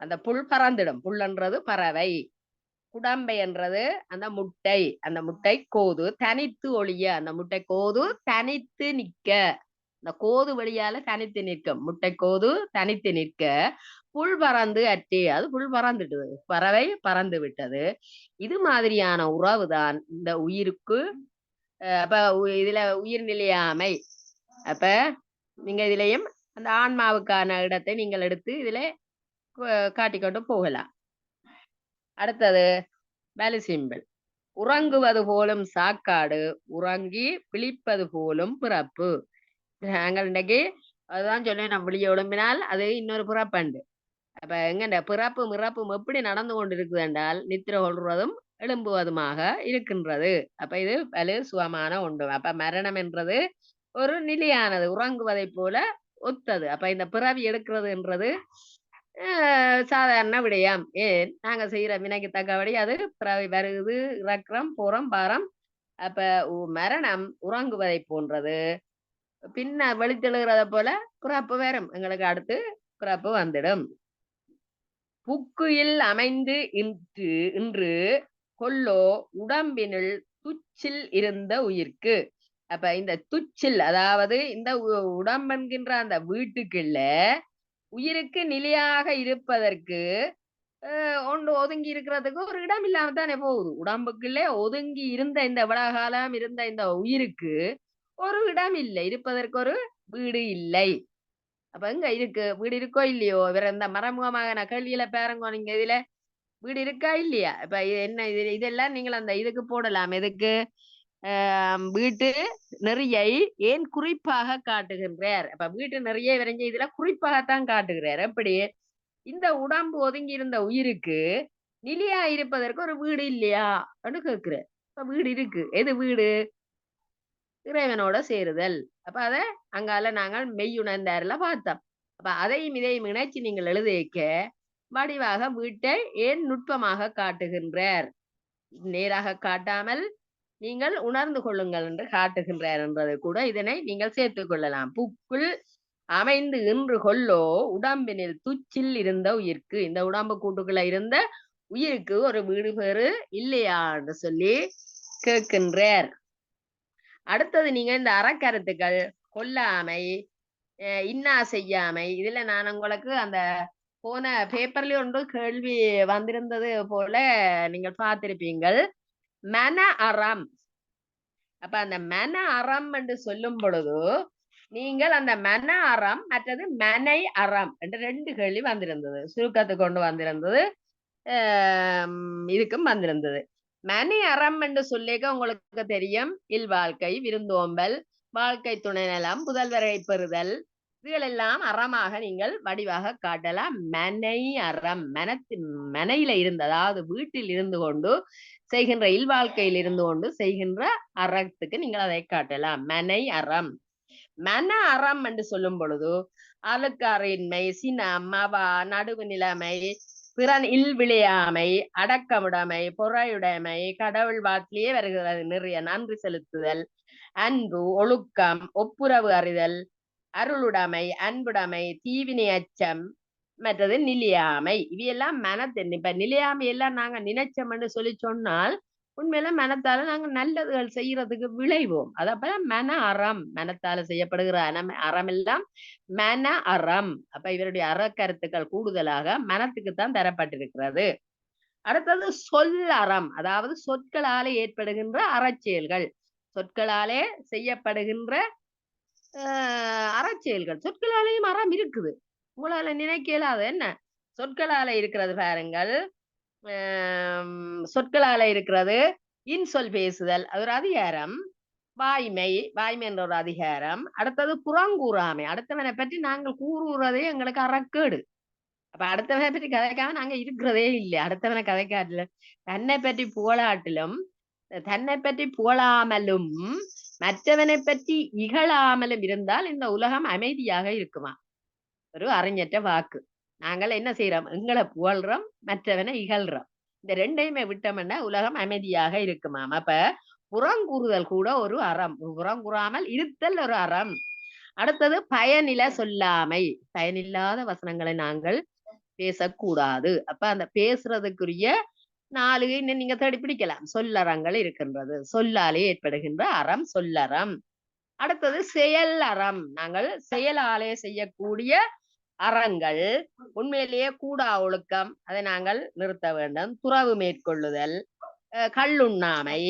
அந்த புல் பறந்துடும். புல்லன்றது பறவை, குடம்பை என்றது அந்த முட்டை கோது தனித்து ஒளிய, அந்த முட்டை கோது தனித்து நிற்க, இந்த கோது வழியால தனித்து நிற்கும். முட்டை கோது தனித்து நிற்க புல் பறந்து அற்றே, அது புல் பறந்துட்டது, பறவை பறந்து விட்டது. இது மாதிரியான உறவுதான் இந்த உயிருக்கு. அப்ப இதுல உயிர் நிலையாமை. அப்ப நீங்க இதுலயும் அந்த ஆன்மாவுக்கான இடத்தை நீங்கள் எடுத்து இதுல காட்டிக்கொண்டு போகலாம். அடுத்தது வேலி சிம்பிள். உறங்குவது போலும் சாக்காடு, உறங்கி விழிப்பது போலும் பிறப்பு. நாங்கள் இன்னைக்கு அதுதான் சொல்லுவேன், நம்ம விழிய ஒழும்பினால் அது இன்னொரு பிறப்பண்டு. அப்ப எங்க பிறப்பும் இறப்பும் எப்படி நடந்து கொண்டு இருக்குது என்றால், நித்திர கொள்வதும் எழும்புவதுமாக இருக்கின்றது. அப்ப இது வலு சுகமான ஒன்று. அப்ப மரணம் என்றது ஒரு நிலையானது, உறங்குவதை போல ஒத்தது. அப்ப இந்த பிறவி எடுக்கிறது என்றது சாதாரண விடயம். ஏன் நாங்க செய்யற வினைக்கு தக்கபடி அது பிறவி வருது, இறக்குறோம், போறோம், பாரம். அப்ப மரணம் உறங்குவதை போன்றது. பின்ன வெளித்தெழுகிறத போல பிறப்பு வரும், எங்களுக்கு அடுத்து பிறப்பு வந்துடும். புக்குயில் அமைந்து இன்று கொல்லோ உடம்பினுள் துச்சில் இருந்த உயிர்க்கு. அப்ப இந்த துச்சில், அதாவது இந்த உடம்பென்கின்ற அந்த வீட்டுக்குள்ள உயிருக்கு நிலையாக இருப்பதற்கு ஒன்று ஒதுங்கி இருக்கிறதுக்கு ஒரு இடம் இல்லாம தானே போகுது. உடம்புக்குள்ளே ஒதுங்கி இருந்த இந்த விடகாலம் இருந்த இந்த உயிருக்கு ஒரு இடம் இல்லை, இருப்பதற்கு ஒரு வீடு இல்லை. அப்ப எங்க இருக்கு? வீடு இருக்கோ இல்லையோ? வேற இந்த மறைமுகமாக நான் கேள்வியில பாருங்க, நீங்க இதுல வீடு இருக்கா இல்லையா? இப்ப என்ன இதெல்லாம் நீங்கள் அந்த இதுக்கு போடலாம். எதுக்கு? வீட்டு நெறியை ஏன் குறிப்பாக காட்டுகின்றார்? அப்ப வீட்டு நெறியை வரைஞ்ச இதுல குறிப்பாகத்தான் காட்டுகிறார். எப்படி? இந்த உடம்பு ஒதுங்கி இருந்த உயிருக்கு நிலையா இருப்பதற்கு ஒரு வீடு இல்லையா அப்படின்னு கேட்கிறார். இப்ப வீடு இருக்கு. எது வீடு? இறைவனோட சேருதல். அப்ப அத அங்கால நாங்கள் மெய்யுணர்ந்தாருல பார்த்தோம். அப்ப அதையும் இதையும் இணைச்சு நீங்கள் எழுத வைக்க வடிவாக வீட்டை ஏன் நுட்பமாக காட்டுகின்றார், நேராக காட்டாமல் நீங்கள் உணர்ந்து கொள்ளுங்கள் என்று காட்டுகின்றார் என்றது கூட இதனை நீங்கள் சேர்த்துக் கொள்ளலாம். புக்குள் அமைந்து இன்று கொல்லோ உடம்பினில் துச்சில் இருந்த உயிர்க்கு, இந்த உடம்பு கூட்டுக்குள்ள இருந்த உயிருக்கு ஒரு வீடு பேரு இல்லையா என்று சொல்லி கேட்கின்றார். அடுத்தது நீங்க இந்த அறக்கருத்துக்கள், கொல்லாமை, இன்னா செய்யாமை, இதுல நான் உங்களுக்கு அந்த போன பேப்பர்ல ஒன்று கேள்வி வந்திருந்தது போல நீங்கள் பார்த்திருப்பீங்கள். மன அறம். அப்ப அந்த மன அறம் என்று சொல்லும் பொழுது நீங்கள் அந்த மன அறம் மற்றது மனை அறம் என்று ரெண்டு கேள்வி வந்திருந்தது. சுருக்கத்தை கொண்டு வந்திருந்தது, இதுக்கும் வந்திருந்தது. மனை அறம் என்று சொல்லிக்க உங்களுக்கு தெரியும், இல்வாழ்க்கை, விருந்தோம்பல், வாழ்க்கை துணை நலம், புதல்வரை பெறுதல், இதுகளெல்லாம் அறமாக நீங்கள் வடிவாக காட்டலாம். மனை அறம், மனையில இருந்து, அதாவது வீட்டில் இருந்து கொண்டு செய்கின்ற, இல்வாழ்க்கையில் இருந்து கொண்டு செய்கின்ற அறத்துக்கு நீங்கள் அதை காட்டலாம், மனை அறம். மன அறம் என்று சொல்லும் பொழுது அழுக்காறின்மை, சினம், மவா, நடுவு நிலைமை, பிறன் இல்விளையாமை, அடக்கமுடைமை, பொறையுடைமை, கடவுள் வாக்கிலேயே வருகிறது நிறைய, நன்றி செலுத்துதல், அன்பு, ஒழுக்கம், ஒப்புரவு அறிதல், அருளுடைமை, அன்புடைமை, தீவினை அச்சம், மற்றது நிலையாமை. இவையெல்லாம் மனத்தின். இப்ப நிலையாமை எல்லாம் நாங்க நினைச்சோம்னு சொல்லி சொன்னால் உண்மையில மனத்தால நாங்க நல்லதுகள் செய்யறதுக்கு விளைவோம். அதப்ப மன அறம், மனத்தால செய்யப்படுகிற அறம் எல்லாம் மன அறம். அப்ப இவருடைய அறக்கருத்துக்கள் கூடுதலாக மனத்துக்குத்தான் தரப்பட்டிருக்கிறது. அடுத்தது சொல் அறம், அதாவது சொற்களாலே ஏற்படுகின்ற அறச்செயல்கள், சொற்களாலே செய்யப்படுகின்ற அறச்செயல்கள் சொற்களாலேயும் அறம் இருக்குது. உங்களால நினைக்க இயலாது என்ன சொற்களால இருக்கிறது பாருங்கள். சொற்களால இருக்கிறது இன்சொல் பேசுதல், அது ஒரு அதிகாரம். வாய்மை என்ற ஒரு அதிகாரம். அடுத்தது புறங்கூறாமை, அடுத்தவனை பற்றி நாங்கள் கூறுறதே எங்களுக்கு அறக்கேடு. அப்ப அடுத்தவனை பற்றி கதைக்காம நாங்க இருக்கிறதே இல்லை. அடுத்தவனை கதைக்காட்டிலும் தன்னை பற்றி புகழாட்டிலும் தன்னை பற்றி புகழாமலும் மற்றவனை பற்றி இகழாமலும் இருந்தால் இந்த உலகம் அமைதியாக இருக்குமா? ஒரு அறிஞற்ற வாக்கு. நாங்கள் என்ன செய்யறோம்? எங்களை புகழ்றோம், மற்றவனை இகழ்றோம். இந்த ரெண்டையுமே விட்டோம்னா உலகம் அமைதியாக இருக்குமாம். அப்ப புறங்கூறுதல் கூட ஒரு அறம், புறங்கூறாமல் இருத்தல் ஒரு அறம். அடுத்தது பயனில சொல்லாமை, பயனில்லாத வசனங்களை நாங்கள் பேசக்கூடாது. அப்ப அந்த பேசுறதுக்குரிய 4 இன்னும் நீங்க தேடி பிடிக்கலாம். சொல்லறங்கள் இருக்கின்றது. சொல்லாலே ஏற்படுகின்ற அறம் சொல்லறம். அடுத்தது செயல் அறம், நாங்கள் செயலாலே செய்யக்கூடிய அறங்கள். உண்மையிலேயே கூடா ஒழுக்கம், அதை நாங்கள் நிறுத்த வேண்டும். துறவு மேற்கொள்ளுதல், கள்ளுண்ணாமை,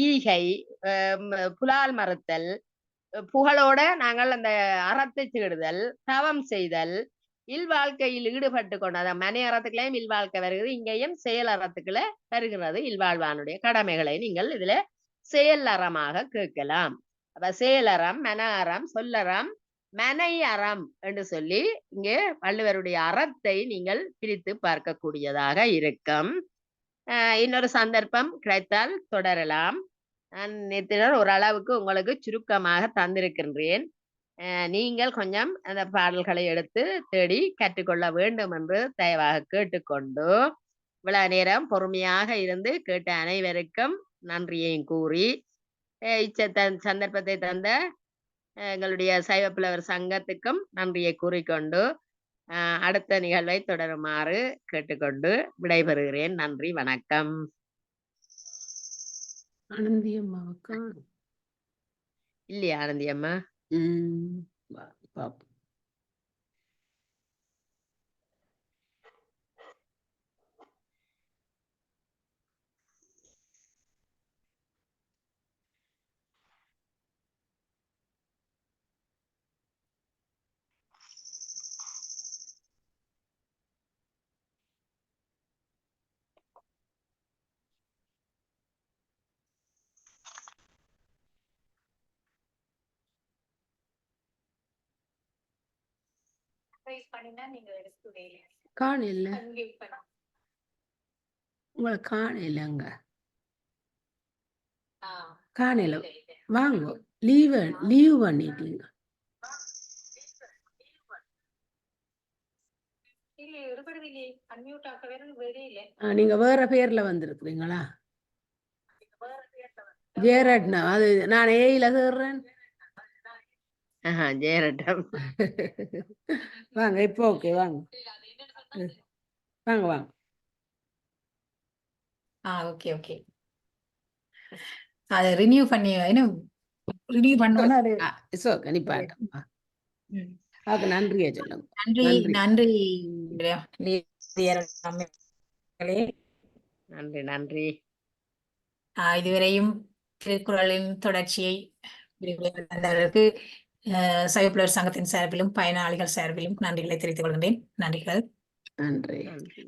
ஈகை, புலால் மறுத்தல், புகழோட நாங்கள் அந்த அறத்தை தேடுதல், தவம் செய்தல், இல்வாழ்க்கையில் ஈடுபட்டு கொண்ட மனை அறத்துக்களையும் இல்வாழ்க்கை வருகிறது, இங்கேயும் செயல் அறத்துக்களை வருகிறது. இல்வாழ்வானுடைய கடமைகளை நீங்கள் இதுல செயல் அறமாக கேட்கலாம். அப்ப செயலறம், மன அறம், சொல்லறம், மனை அறம் என்று சொல்லி இங்கே வள்ளுவருடைய அறத்தை நீங்கள் பிரித்து பார்க்கக்கூடியதாக இருக்கும். இன்னொரு சந்தர்ப்பம் கிடைத்தால் தொடரலாம். நான் நேற்று ஓரளவுக்கு உங்களுக்கு சுருக்கமாக தந்திருக்கின்றேன். நீங்கள் கொஞ்சம் அந்த பாடல்களை எடுத்து தேடி கற்றுக்கொள்ள வேண்டும் என்று தயவாக கேட்டுக்கொண்டு, இவ்வளவு நேரம் பொறுமையாக இருந்து கேட்ட அனைவருக்கும் நன்றியையும் கூறி, சந்தர்ப்பத்தை தந்த எங்களுடைய சைவ புலவர் சங்கத்துக்கும் நன்றியை கூறிக்கொண்டு அடுத்த நிகழ்வை தொடருமாறு கேட்டுக்கொண்டு விடைபெறுகிறேன். நன்றி, வணக்கம். ஆனந்தி அம்மாவுக்கா? இல்லையா ஆனந்தி அம்மா? பாப்போம். காணல, உங்களை காணலங்க, காணல. வாங்க, லீவ் பண்ணிட்டீங்க. நீங்க வேற பேர்ல வந்திருக்கிறீங்களா? ஜெயரட்னா, அது நான் ஏயில சேர்றேன். ஜெயரட்டம். வாங்க, இப்போ ஓகே, வாங்க வாங்க வாங்க. Okay okay. அது ரினியூ பண்ணி ரினியூ பண்ணோம்னா அது இட்ஸ் ஓகே, நீ பாட்டா. அதுக்கு நன்றியா சொல்லுங்க. நன்றி நன்றி நன்றி நன்றி. இதுவரையும் திருக்குறளின் தொடர்ச்சியை தந்தவர்களுக்கு சைவ புலவர் சங்கத்தின் சார்பிலும் பயனாளிகள் சார்பிலும் நன்றிகளை தெரிவித்துக் கொள்கின்றேன். நன்றிகள். நன்றி.